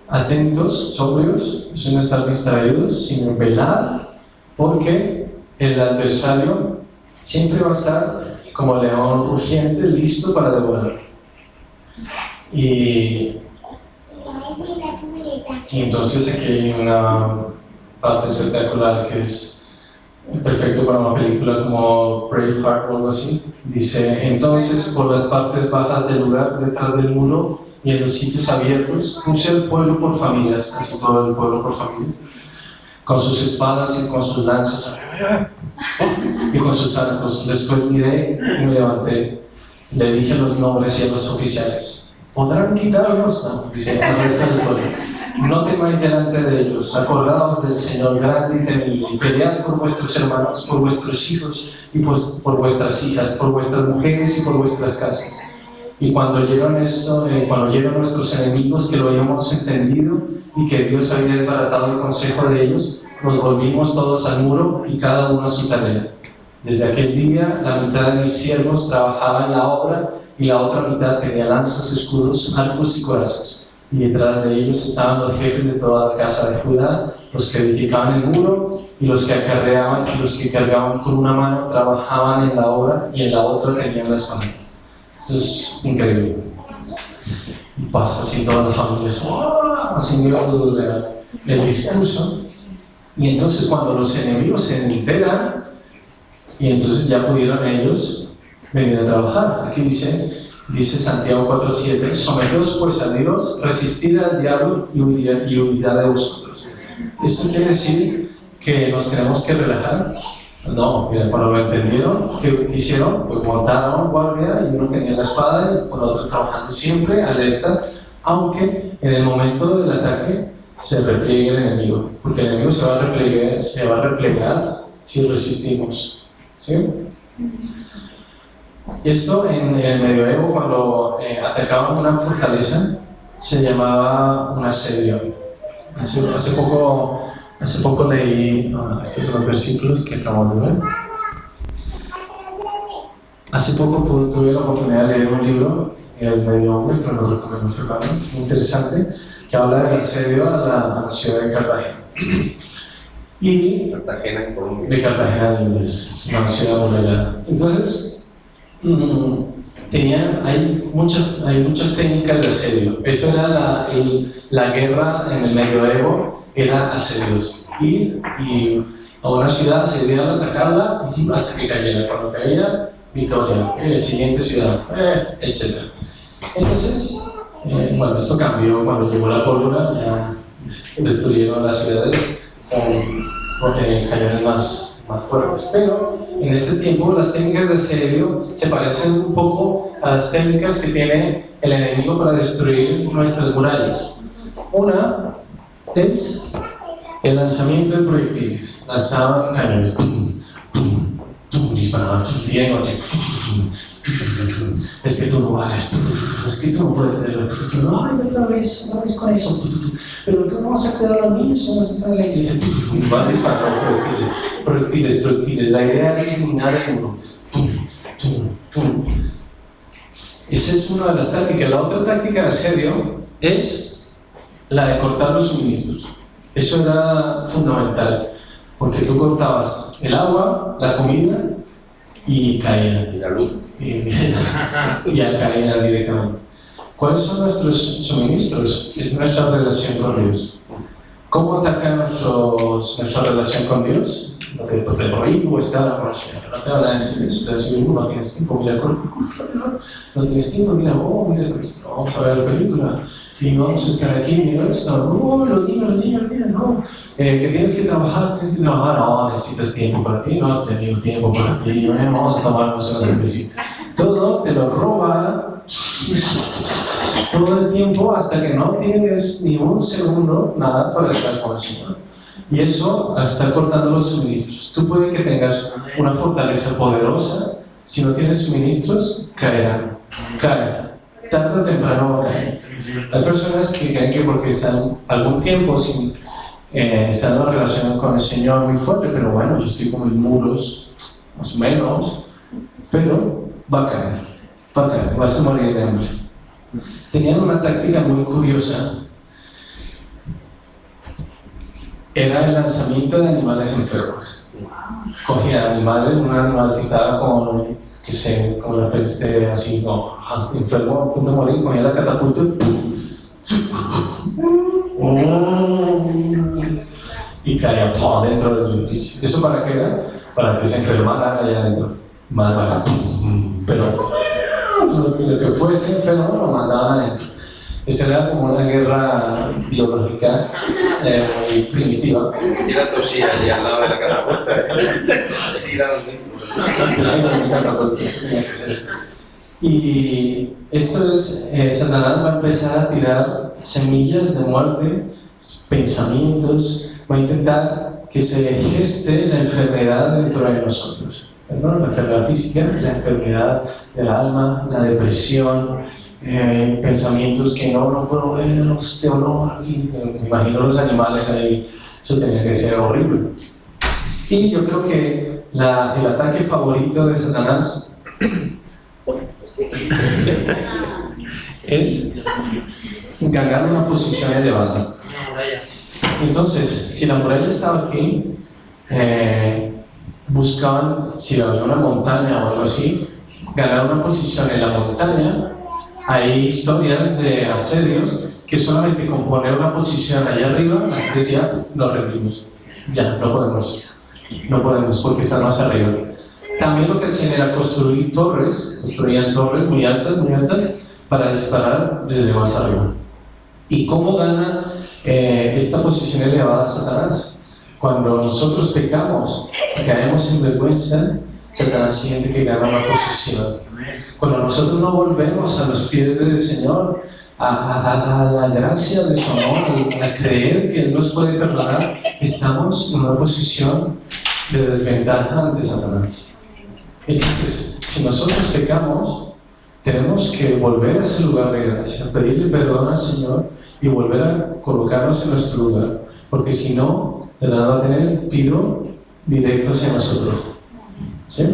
atentos, sobrios, no estar distraídos, sino velar, porque el adversario siempre va a estar como león rugiente, listo para devorar. Y entonces aquí hay una parte espectacular que es perfecto para una película como Braveheart o algo así. Dice: entonces por las partes bajas del lugar, detrás del muro y en los sitios abiertos, puse al pueblo por familias, casi todo el pueblo por familias, con sus espadas y con sus lanzas y con sus arcos. Después miré y me levanté. Le dije los nombres y a los oficiales: ¿podrán quitarlos? No, dice el resto del pueblo: no temáis delante de ellos, acordaos del Señor grande y temible, y pelead por vuestros hermanos, por vuestros hijos y por vuestras hijas, por vuestras mujeres y por vuestras casas. Y cuando oyeron esto, cuando oyeron nuestros enemigos que lo habíamos entendido y que Dios había desbaratado el consejo de ellos, nos volvimos todos al muro y cada uno a su tarea. Desde aquel día, la mitad de mis siervos trabajaba en la obra y la otra mitad tenía lanzas, escudos, arcos y corazas. Y detrás de ellos estaban los jefes de toda la casa de Judá, los que edificaban el muro y los que acarreaban y los que cargaban con una mano trabajaban en la obra y en la otra tenían la espada. Esto es increíble. Y pasa así todas las familias, haciendo el discurso. Y entonces cuando los enemigos se enteran, y entonces ya pudieron ellos venir a trabajar. Aquí dice Santiago 4:7: someteos pues a Dios, resistid al diablo y huirá de vosotros. Esto quiere decir que nos tenemos que relajar. No, mira, cuando lo entendieron, ¿qué hicieron? Pues montaron guardia y uno tenía la espada y con el otro trabajando, siempre alerta, aunque en el momento del ataque se repliegue el enemigo, porque el enemigo se va a replegar si resistimos. ¿Sí? Esto en el medioevo, cuando atacaban una fortaleza, se llamaba un asedio. Hace poco leí, estos son los versículos que acabamos de ver. Hace poco tuve la oportunidad de leer un libro, El Medio Hombre, que nos recomendó Fernando, muy interesante, que habla del asedio a la ciudad de Cartagena. Y Cartagena en Colombia. De Cartagena de Indias, una ciudad amurallada. Entonces, hay muchas técnicas de asedio. Eso era la guerra en el medioevo, era asedios. Ir y a una ciudad, asediarla, atacarla hasta que cayera. Cuando caía, victoria, siguiente ciudad, etc. Entonces, bueno, esto cambió cuando llegó la pólvora, ya destruyeron las ciudades con cañones más fuertes. Pero en este tiempo las técnicas de asedio se parecen un poco a las técnicas que tiene el enemigo para destruir nuestras murallas. Una es el lanzamiento de proyectiles. Lanzaban cañones, disparaban día y noche. Es que tú no vales, es que tú no puedes hacerlo. Ay, otra vez con eso. Pero tú no vas a cuidar a los niños, no vas a estar en la iglesia. Van disparando proyectiles. La idea es eliminar el muro. Esa es una de las tácticas. La otra táctica de asedio es la de cortar los suministros. Eso era fundamental, porque tú cortabas el agua, la comida y caía. Y la luz. Y al caer directamente. ¿Cuáles son nuestros suministros? Es nuestra relación con Dios. ¿Cómo atacar nuestra relación con Dios? No te prohíbo estar, no te van a decir eso, te van a decir, no tienes tiempo, mira, no tienes tiempo, mira, mira, vamos a ver la película. Y no vamos a estar aquí, mira esto, no, los niños, mira, no, que tienes que trabajar, no, necesitas tiempo para ti, no has tenido tiempo para ti, vamos a tomarnos una cervecita. Todo te lo roba todo el tiempo hasta que no tienes ni un segundo nada para estar con el Señor. Y eso, al estar cortando los suministros, tú puedes que tengas una fortaleza poderosa, si no tienes suministros, cae, tarde o temprano va a caer. Hay personas que creen que porque están algún tiempo sin estar en una relación con el Señor muy fuerte, pero bueno, yo estoy con mis muros, más o menos, pero va a caer, vas a morir de hambre. Tenían una táctica muy curiosa, era el lanzamiento de animales enfermos. Cogían animales, un animal que estaba con la peste así, enfermo, a punto de morir, cogía la catapulta y caía dentro del edificio. ¿Eso para qué era? Para que se enfermaran allá adentro. Más barato. Pero lo que fuese enfermo lo mandaban adentro. Esa era como una guerra biológica muy primitiva. Y la tosía allí al lado de la catapulta. Y esto es, Satanás va a empezar a tirar semillas de muerte, pensamientos, va a intentar que se geste la enfermedad dentro de nosotros, ¿no? La enfermedad física, la enfermedad del alma, la depresión, pensamientos que no puedo ver, este olor aquí, me imagino los animales ahí, eso tenía que ser horrible. Y yo creo que el ataque favorito de Satanás es ganar una posición elevada. Entonces, si la muralla estaba aquí, buscaban, si había una montaña o algo así, ganar una posición en la montaña. Hay historias de asedios que solamente con poner una posición allá arriba, la gente decía, lo rendimos, ya, no podemos porque están más arriba. También lo que hacían era construían torres muy altas para disparar desde más arriba. ¿Y cómo gana esta posición elevada Satanás? Cuando nosotros pecamos, caemos en vergüenza, Satanás siente que gana una posición. Cuando nosotros no volvemos a los pies del Señor, a la gracia de su amor, a creer que Él nos puede perdonar, estamos en una posición de desventaja ante Satanás. Entonces, si nosotros pecamos, tenemos que volver a ese lugar de gracia, pedirle perdón al Señor y volver a colocarnos en nuestro lugar, porque si no, Satanás va a tener tiro directo hacia nosotros. ¿Sí?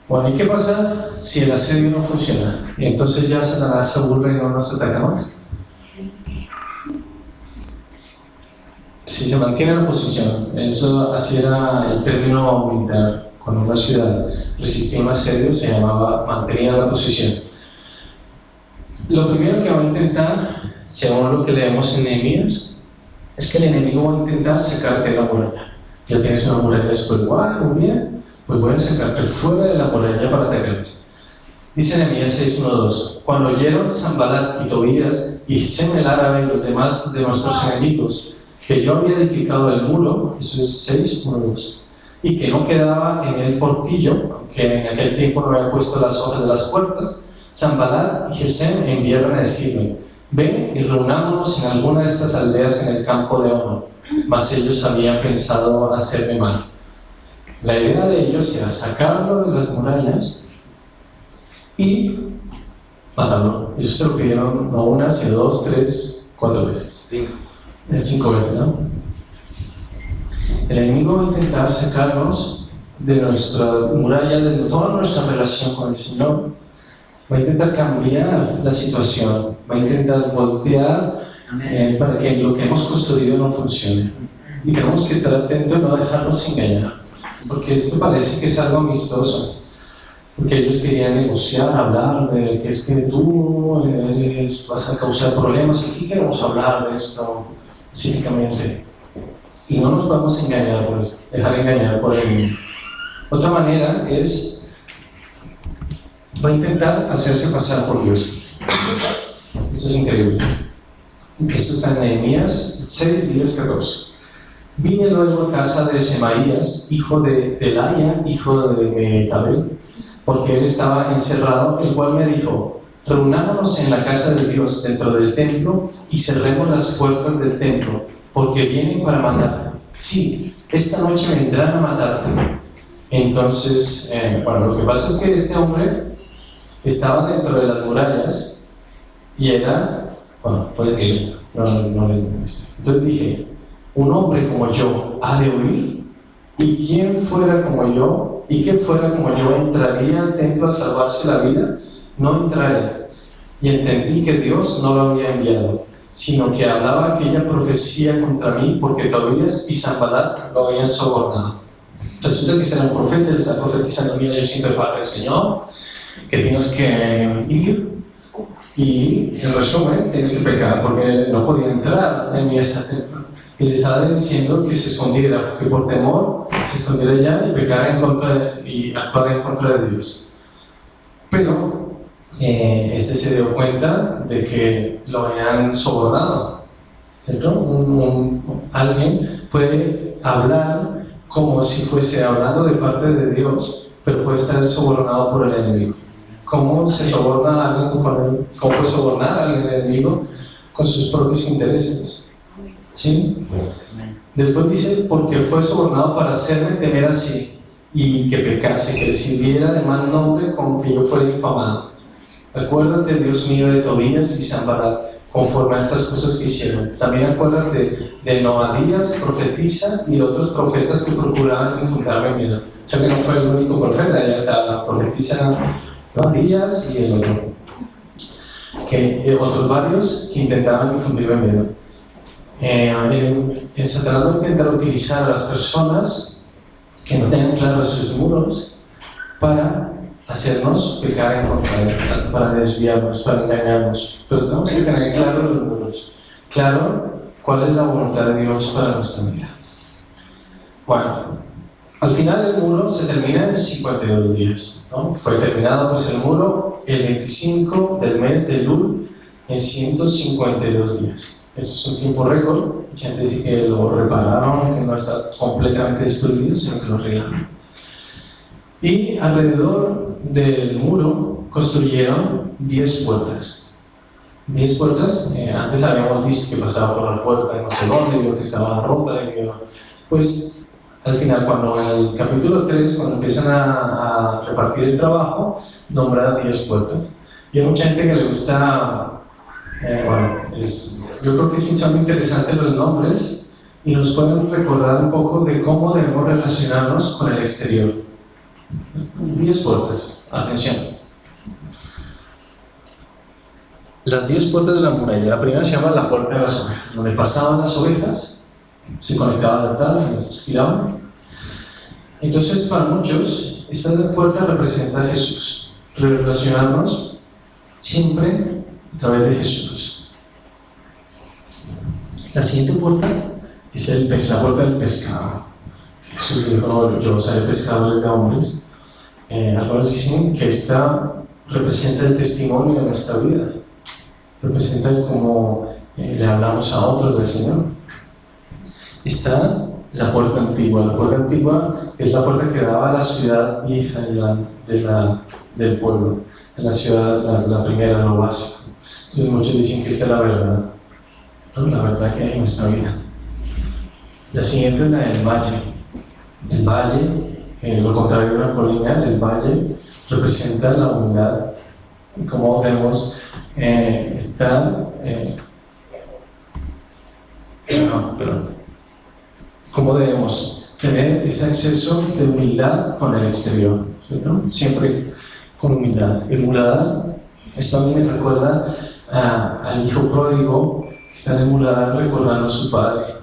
Bueno, ¿y qué pasa si el asedio no funciona? Y entonces ya Satanás se aburre y no nos ataca más. Si se mantiene la posición, eso así era el término militar. cuando una ciudad resistía un asedio, se llamaba mantenía la posición. Lo primero que va a intentar, según lo que leemos en Nehemías, es que el enemigo va a intentar sacarte de la muralla. Ya tienes una muralla súper guay, muy bien, pues voy a sacarte fuera de la muralla para atacar. Dice Nehemías 6:1-2: cuando oyeron Sanbalat y Tobías y Gesem el árabe y los demás de nuestros enemigos que yo había edificado el muro, eso es 6:1-2, y que no quedaba en el portillo, que en aquel tiempo no había puesto las hojas de las puertas, Sanbalat y Gesem enviaron a decirme: ven y reunámonos en alguna de estas aldeas en el campo de Ono. Mas ellos habían pensado hacerme mal. La idea de ellos era sacarlo de las murallas y matarlo. Eso se lo pidieron no una, sino 2, 3, 4 veces. 5 veces, ¿no? El enemigo va a intentar sacarnos de nuestra muralla, de toda nuestra relación con el Señor. Va a intentar cambiar la situación, va a intentar voltear para que lo que hemos construido no funcione. Y tenemos que estar atentos y no dejarnos engañar, porque esto parece que es algo amistoso. Porque ellos querían negociar, hablar de que es que tú vas a causar problemas. Aquí queremos hablar de esto específicamente. Y no nos vamos a engañar, pues, dejar engañar por el mundo. Otra manera es, va a intentar hacerse pasar por Dios. Esto es increíble. Esto está en Nehemías 6:10-14. Vine luego a casa de Semaías, hijo de Delaya, hijo de Mehetabel, porque él estaba encerrado, el cual me dijo: reunámonos en la casa de Dios dentro del templo y cerremos las puertas del templo, porque vienen para matarte. Sí, esta noche vendrán a matarte. Entonces, lo que pasa es que este hombre estaba dentro de las murallas y era, puedes ir, no les digo esto. Entonces dije: un hombre como yo ha de huir, y quien fuera como yo, y que fuera como yo, entraría al templo a salvarse la vida. No entraría. Y entendí que Dios no lo había enviado, sino que hablaba aquella profecía contra mí, porque Tobías y Sanbalat lo habían sobornado. Resulta que será un profeta, le está profetizando: mira, yo siempre para el Señor, que tienes que ir, y en resumen, tienes que pecar, porque no podía entrar en mi templo. Y le estaba diciendo que se escondiera, que por temor se escondiera ya y pecara y actuara en contra de Dios. Pero este se dio cuenta de que lo habían sobornado, ¿cierto? Alguien puede hablar como si fuese hablando de parte de Dios, pero puede estar sobornado por el enemigo. ¿Cómo se soborna a alguien? ¿Cómo puede sobornar a alguien enemigo? Con sus propios intereses. ¿Sí? Después dice: porque fue sobornado para hacerme temer así, y que pecase, que le sirviera de mal nombre, con que yo fuera infamado. Acuérdate, Dios mío, de Tobías y Sanbalat, conforme a estas cosas que hicieron. También acuérdate de Noadías, profetiza, y de otros profetas que procuraban infundarme miedo. Ya que no fue el único profeta, ya está la profetisa Noadías y el otro. Otros varios que intentaban infundirme miedo. El Satanás va a intentar utilizar a las personas que no tengan claros sus muros para hacernos pecar en contra de él, para desviarnos, para engañarnos. Pero tenemos que tener claro los muros, claro cuál es la voluntad de Dios para nuestra vida. Bueno, al final el muro se termina en 52 días, ¿no? Fue terminado pues el muro el 25 del mes de Elul en 152 días. Ese es un tiempo récord. Mucha gente dice que lo repararon, que no está completamente destruido, sino que lo arreglaron. Y alrededor del muro construyeron 10 puertas. 10 puertas. Antes habíamos visto que pasaba por la puerta de no sé dónde, vio que estaba rota. Pues al final, cuando en el capítulo 3, cuando empiezan a repartir el trabajo, nombra 10 puertas. Y hay mucha gente que le gusta. Yo creo que sí son interesantes los nombres y nos pueden recordar un poco de cómo debemos relacionarnos con el exterior. 10 puertas, atención. Las 10 puertas de la muralla. La primera se llama la puerta de las ovejas, donde pasaban las ovejas, se conectaban al altar y las giraban. Entonces, para muchos, esta puerta representa a Jesús, relacionarnos siempre a través de Jesús. La siguiente puerta es la puerta del pescado. Jesús dijo: no, yo seré pescadores de hombres. Algunos dicen que esta representa el testimonio de nuestra vida, representa cómo le hablamos a otros del Señor. Está la puerta antigua. La puerta antigua es la puerta que daba a la ciudad vieja del pueblo, en la ciudad, la primera, lo básico. Entonces muchos dicen que esta es la verdad, ¿no? La verdad que hay en nuestra vida. La siguiente es la del valle. El valle, lo contrario de una colina, el valle representa la humildad. Como debemos estar, cómo debemos tener ese acceso de humildad con el exterior, ¿no? Siempre con humildad. Emuladar, esto a mí me recuerda al hijo pródigo que está en emuladar recordando a su padre.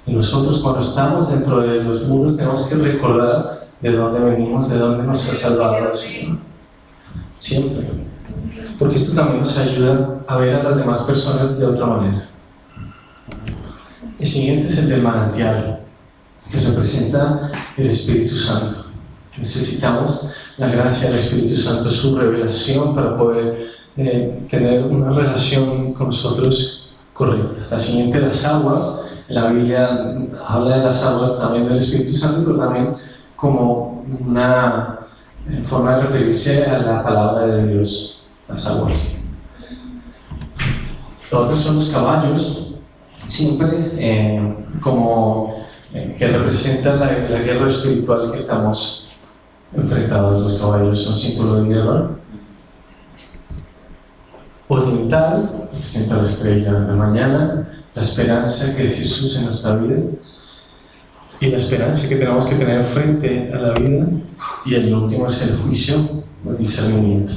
Y nosotros, cuando estamos dentro de los muros, tenemos que recordar de dónde venimos, de dónde nos ha salvado el Señor. Siempre. Porque esto también nos ayuda a ver a las demás personas de otra manera. El siguiente es el del manantial, que representa el Espíritu Santo. Necesitamos la gracia del Espíritu Santo, su revelación, para poder tener una relación con nosotros correcta. La siguiente, las aguas. La Biblia habla de las aguas también del Espíritu Santo, pero también como una forma de referirse a la palabra de Dios, las aguas. Los otros son los caballos, siempre como que representan la guerra espiritual que estamos enfrentados. Los caballos son símbolo de guerra. Oriental representa la estrella de la mañana, la esperanza que es Jesús en nuestra vida y la esperanza que tenemos que tener frente a la vida, y el último es el juicio, el discernimiento.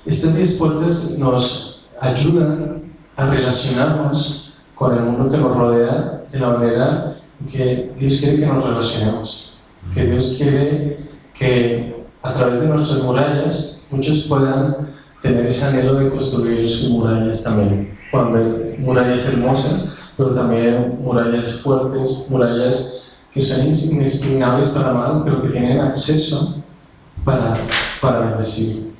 Estas 10 puertas nos ayudan a relacionarnos con el mundo que nos rodea de la manera que Dios quiere que nos relacionemos, que Dios quiere que a través de nuestras murallas muchos puedan tener ese anhelo de construir sus murallas también. Pueden ver murallas hermosas, pero también murallas fuertes, murallas que son inexpugnables para mal, pero que tienen acceso para bendecir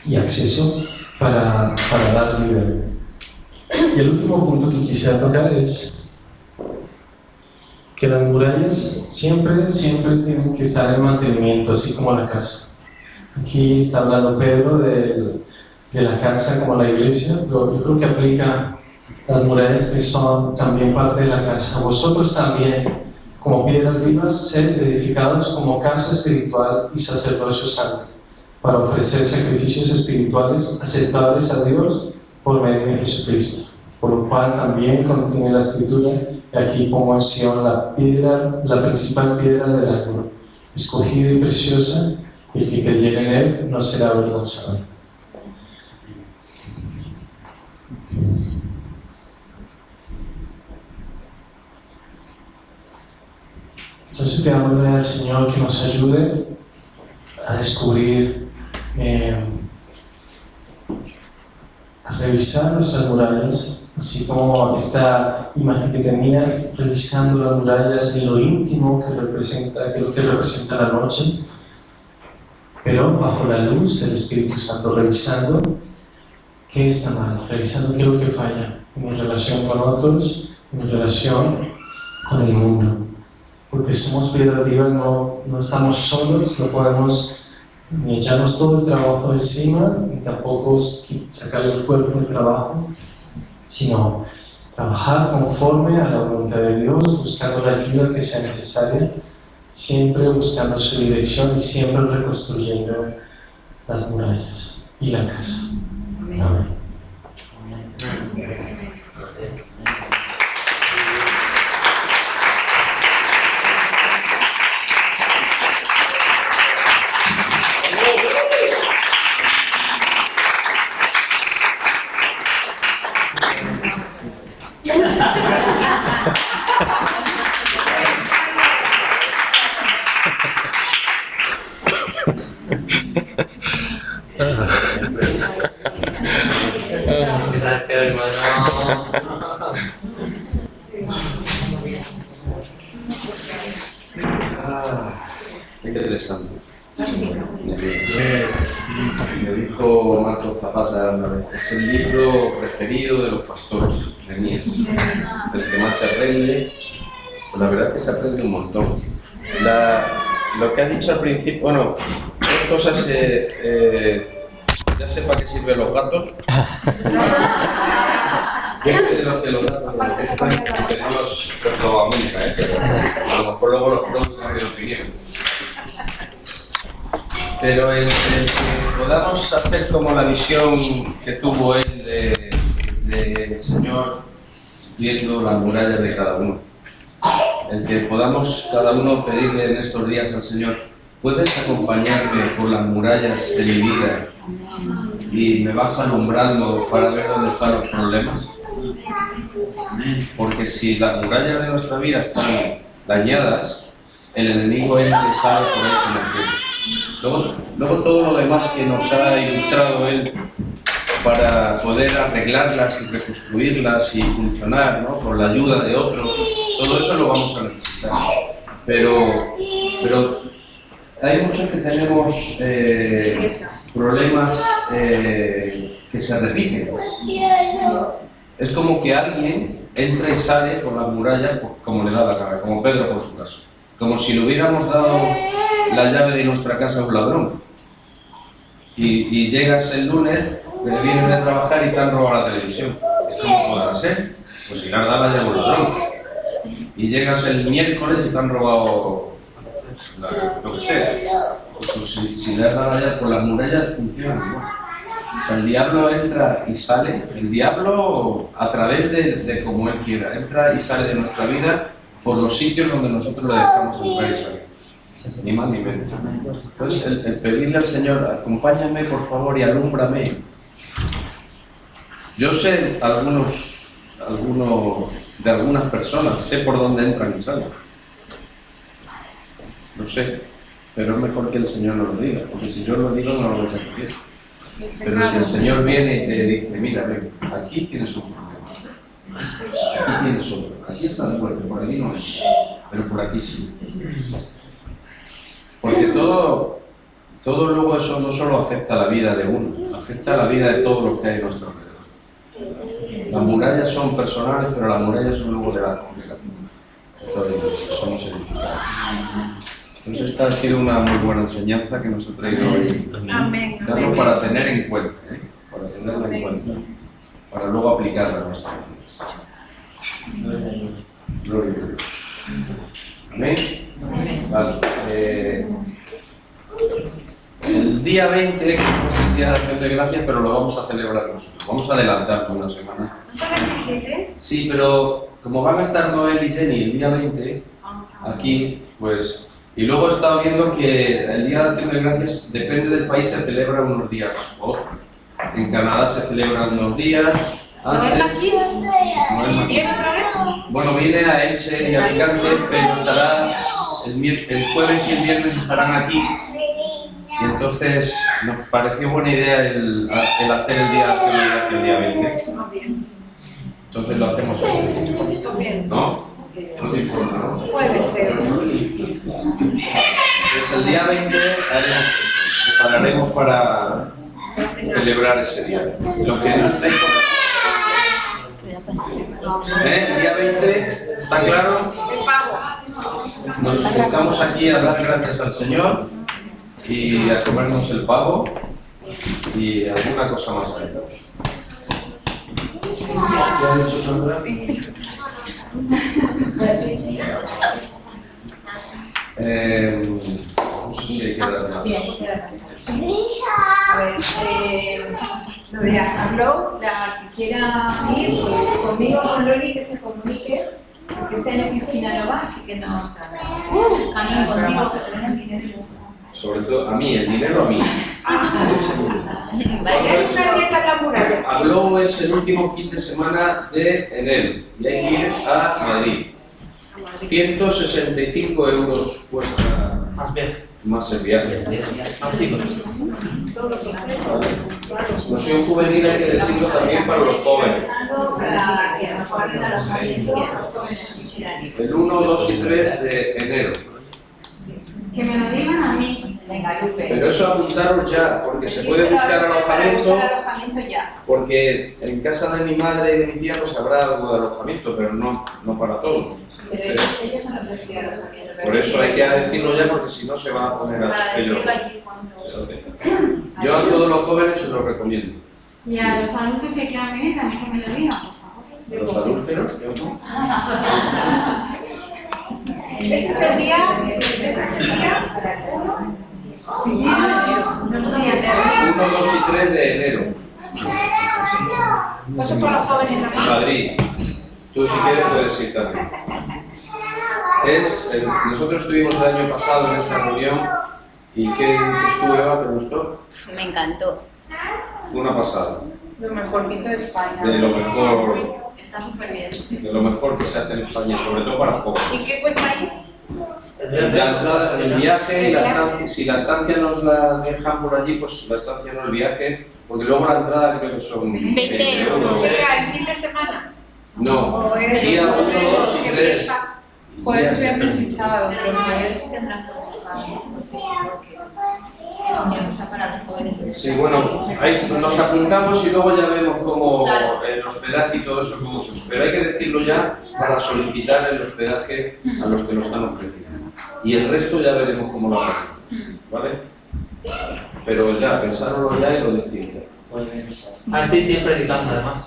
y acceso para dar vida. Y el último punto que quisiera tocar es que las murallas siempre tienen que estar en mantenimiento, así como la casa. Aquí está hablando Pedro de la casa como la iglesia, pero yo creo que aplica las murallas que son también parte de la casa. Vosotros también, como piedras vivas, sed edificados como casa espiritual y sacerdocio santo, para ofrecer sacrificios espirituales aceptables a Dios por medio de Jesucristo. Por lo cual también contiene la Escritura, y aquí pongo en Sion la principal piedra del ángulo, escogida y preciosa, y el que creyere en él no será avergonzado. Entonces pidámosle al Señor que nos ayude a descubrir, a revisar nuestras murallas, así como esta imagen que tenía, revisando las murallas en lo íntimo que es lo que representa la noche, pero bajo la luz del Espíritu Santo, revisando qué está mal, revisando qué es lo que falla en mi relación con otros, en mi relación con el mundo. Porque somos piedras vivas, no estamos solos, no podemos ni echarnos todo el trabajo encima, ni tampoco sacarle el cuerpo del trabajo, sino trabajar conforme a la voluntad de Dios, buscando la ayuda que sea necesaria, siempre buscando su dirección y siempre reconstruyendo las murallas y la casa. Amén. ¿Sabes qué, hermano? Qué interesante. Me dijo Marco Zapata una vez, es el libro preferido de los pastores, Nehemías, del que más se aprende. Pues la verdad es que se aprende un montón. Lo que ha dicho al principio, bueno, dos cosas, ya sé para qué sirven los gatos. Yo soy de los gatos que no los probaba nunca, pero a lo mejor luego los pronto cambian de opinión. Pero el que podamos hacer como la visión que tuvo él de Señor viendo las murallas de cada uno. El que podamos cada uno pedirle en estos días al Señor, ¿puedes acompañarme por las murallas de mi vida y me vas alumbrando para ver dónde están los problemas? Porque si las murallas de nuestra vida están dañadas, el enemigo entra y sale por ahí como quiere. Luego todo lo demás que nos ha ilustrado él para poder arreglarlas y reconstruirlas y funcionar, ¿no? Con la ayuda de otros, todo eso lo vamos a necesitar. Pero hay muchos que tenemos problemas que se repiten. Es como que alguien entra y sale por las murallas como le da la gana, como Pedro por su casa. Como si le hubiéramos dado la llave de nuestra casa a un ladrón. Y llegas el lunes, vienes de trabajar y te han robado la televisión. ¿Cómo podrá ser? Pues si le has dado la llave a un ladrón. Y llegas el miércoles y te han robado lo que sea. Pues si le has dado la llave por las murallas, funciona igual. O sea, el diablo entra y sale, el diablo a través de como él quiera, entra y sale de nuestra vida por los sitios donde nosotros le dejamos entrar y salir. Ni más ni menos. Entonces, el pedirle al Señor, acompáñame por favor y alúmbrame. Yo sé algunos de algunas personas, sé por dónde entran y salen. Lo sé, pero es mejor que el Señor nos lo diga, porque si yo lo digo no lo vais a creer. Pero si el Señor viene y te dice, mira, ven, aquí tienes un problema, aquí tienes otro, aquí estás fuerte, por aquí no es, pero por aquí sí. Porque todo luego eso no solo afecta a la vida de uno, afecta a la vida de todos los que hay a nuestro alrededor. Las murallas son personales, pero las murallas son luego de la congregación. Entonces, somos edificados. Entonces esta ha sido una muy buena enseñanza que nos ha traído hoy. Amén. Carlos, para tener en cuenta, para tenerla en cuenta, para luego aplicarla a nuestra vida. Gloria a Dios. Amén. Vale. El día 20 es el día de acción de gracias, pero lo vamos a celebrar nosotros. Vamos a adelantar por una semana. ¿No son 27? Sí, pero como van a estar Noel y Jenny el día 20 aquí, pues... Y luego he estado viendo que el Día de Acción de Gracias, depende del país, se celebra unos días u otros. En Canadá se celebran unos días. ¿No es aquí? No es aquí. ¿Viene otra vez? Bueno, viene a Elche y a Alicante, pero estará el jueves y el viernes estarán aquí. Y entonces nos pareció buena idea el hacer el Día de Acción de Gracias el día 20. Entonces lo hacemos así. ¿No? No te importa, ¿no? Jueves, pero... Pues el día 20 prepararemos para celebrar ese día. Lo que no está el día 20, ¿está claro? El pavo. Nos juntamos aquí a dar gracias al Señor y a comernos el pavo y alguna cosa más haremos. ¿Qué ha dicho Sandra? No sé si hay que dar más. Sí, hay que dar más. A ver, lo de Afterglow, la que quiera ir, pues conmigo, con Loli, que se comunique, porque este año Cristina no va, así que no está. Camino contigo, que tenemos dinero y ya está. Sobre todo a mí, el dinero a mí. Es una dieta laboral. Habló es el último fin de semana de enero y hay que ir a Madrid. 165 euros cuesta Más bien. más el viaje. Así. Excursión juvenil hay que decirlo también para los jóvenes. Para que mejoren el alojamiento los jóvenes que quieran ir. El 1, 2 y 3 de enero. Que me lo digan a mí. Venga, Lupe. Pero eso apuntaros ya, porque se puede buscar alojamiento, ya. porque en casa de mi madre y de mi tía pues habrá algo de alojamiento, pero no para todos. Pero ellos han ofrecido alojamiento. Por eso hay que decirlo ya, porque si no se van a poner a ellos. Yo a todos los jóvenes se los recomiendo. Y a los adultos que quieran venir también que me lo digan, por favor. Los adúlteros, yo no. Ese es el día. Sí, no sé. 1, 2 y 3 de enero. Eso por los jóvenes no. Madrid. Tú si quieres puedes ir también. Nosotros estuvimos el año pasado en esa reunión y ¿qué dices tú, Eva? ¿Te gustó? Me encantó. Una pasada. Lo mejorcito de España. De lo mejor, Está súper bien. de lo mejor que se hace en España, sobre todo para jóvenes. ¿Y qué cuesta ahí? La entrada, el viaje y la estancia, si la estancia nos la dejan por allí, pues la estancia no el viaje, porque luego la entrada creo que son 20 euros. ¿Llega el fin de semana? No, día 1, 2 y 3. Jueves, viernes y sábado, pero no es. Sí, bueno, nos apuntamos y luego ya vemos cómo el hospedaje y todo eso cómo se. Pero hay que decirlo ya para solicitar el hospedaje a los que lo están ofreciendo. Y el resto ya veremos cómo lo hacemos, ¿vale? Pero ya, pensároslo ya y lo decimos. Antes tiene predicando además.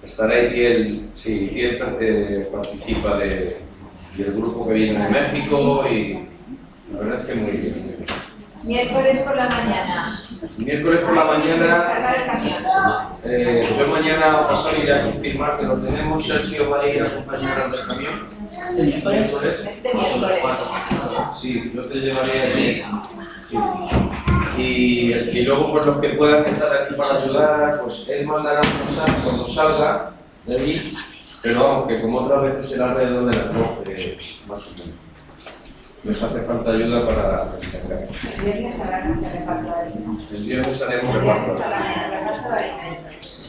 Estará Itiel, sí, Itiel participa del grupo que viene de México y la verdad es que muy bien. Miércoles por la mañana. Miércoles por la mañana, Sacar el camión. yo mañana o pasado iré a confirmar que lo tenemos. Sergio va a ir a acompañar al del camión. Este miércoles. Sí, yo te llevaré allí. Sí. Y luego por los que puedan estar aquí para ayudar, pues él mandará un mensaje cuando salga de allí, pero vamos, que como otras veces será alrededor de las 12, más o menos. Nos hace falta ayuda para destacar. El viernes habrá que hacer reparto de harina. El viernes haremos El reparto. viernes habrá reparto de harina. El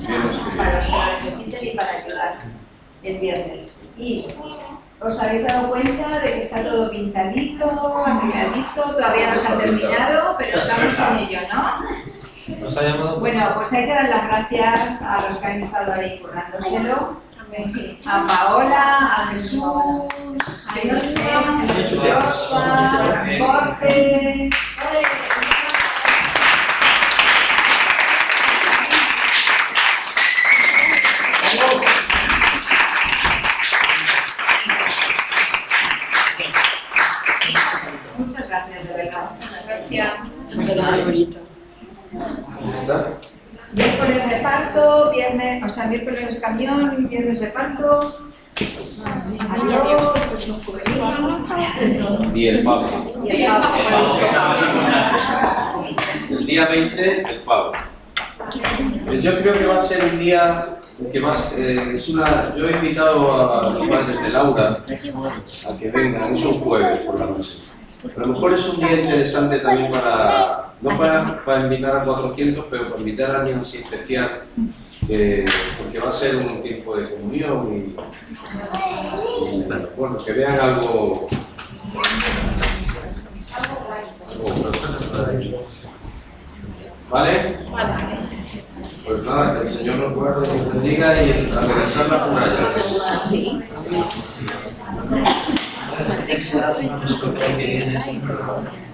viernes que Para los viene. que lo necesiten y para ayudar. El viernes. Y os habéis dado cuenta de que está todo pintadito, arregladito, todavía no se ha terminado, pero estamos en ello, ¿no? Nos ha llamado. Bueno, pues hay que dar las gracias a los que han estado ahí currándoselo. A Paola, a Jesús, a José, a Rosa, a Jorge. Muchas gracias, de verdad. Gracias. ¿Ya está? Miércoles reparto, miércoles camión, viernes reparto. Adiós, pues un juvenil. Y el pavo. Y el pavo. El día 20, el pavo. Pues yo creo que va a ser un día que más yo he invitado a los padres de Laura a que vengan, es un jueves por la noche. A lo mejor es un día interesante también no para invitar a 400, pero para invitar a alguien así especial, porque va a ser un tiempo de comunión y bueno, que vean algo. ¿Vale? Pues nada, que el Señor nos guarde y nos bendiga y a regresar las murallas.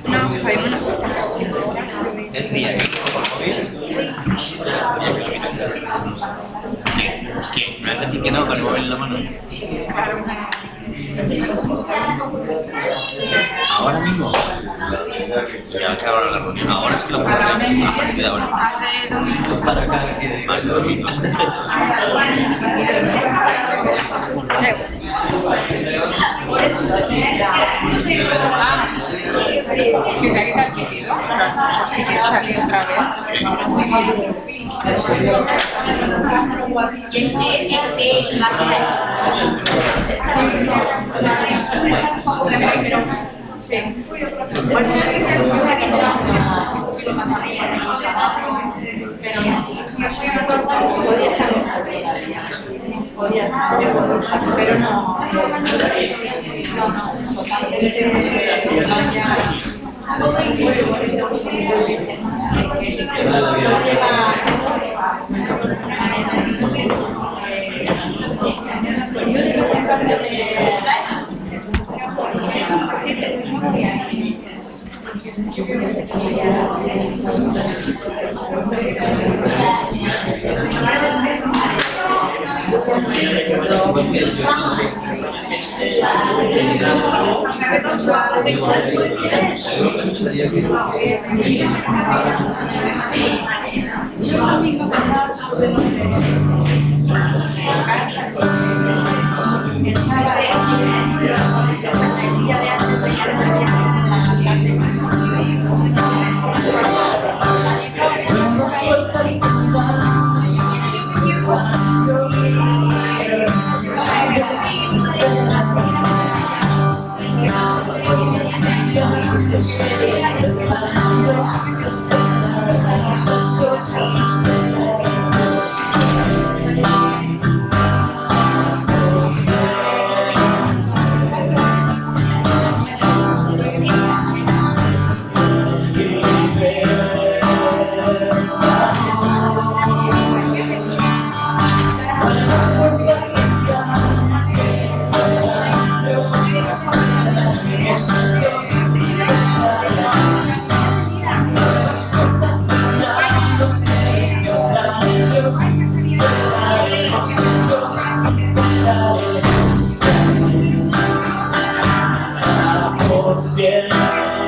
No, que sabemos nosotros. Es día. ¿Qué? ¿No es decir que no con el móvil en la mano? ¿Ahora mismo? Ya acabaron la reunión. Ahora es que lo puedo ver. A partir de ahora. Hace 2 minutos. Para acá, más de 2 minutos. Que se ha quitado el vídeo. Si quieres salir otra vez. Pero no. Por siempre.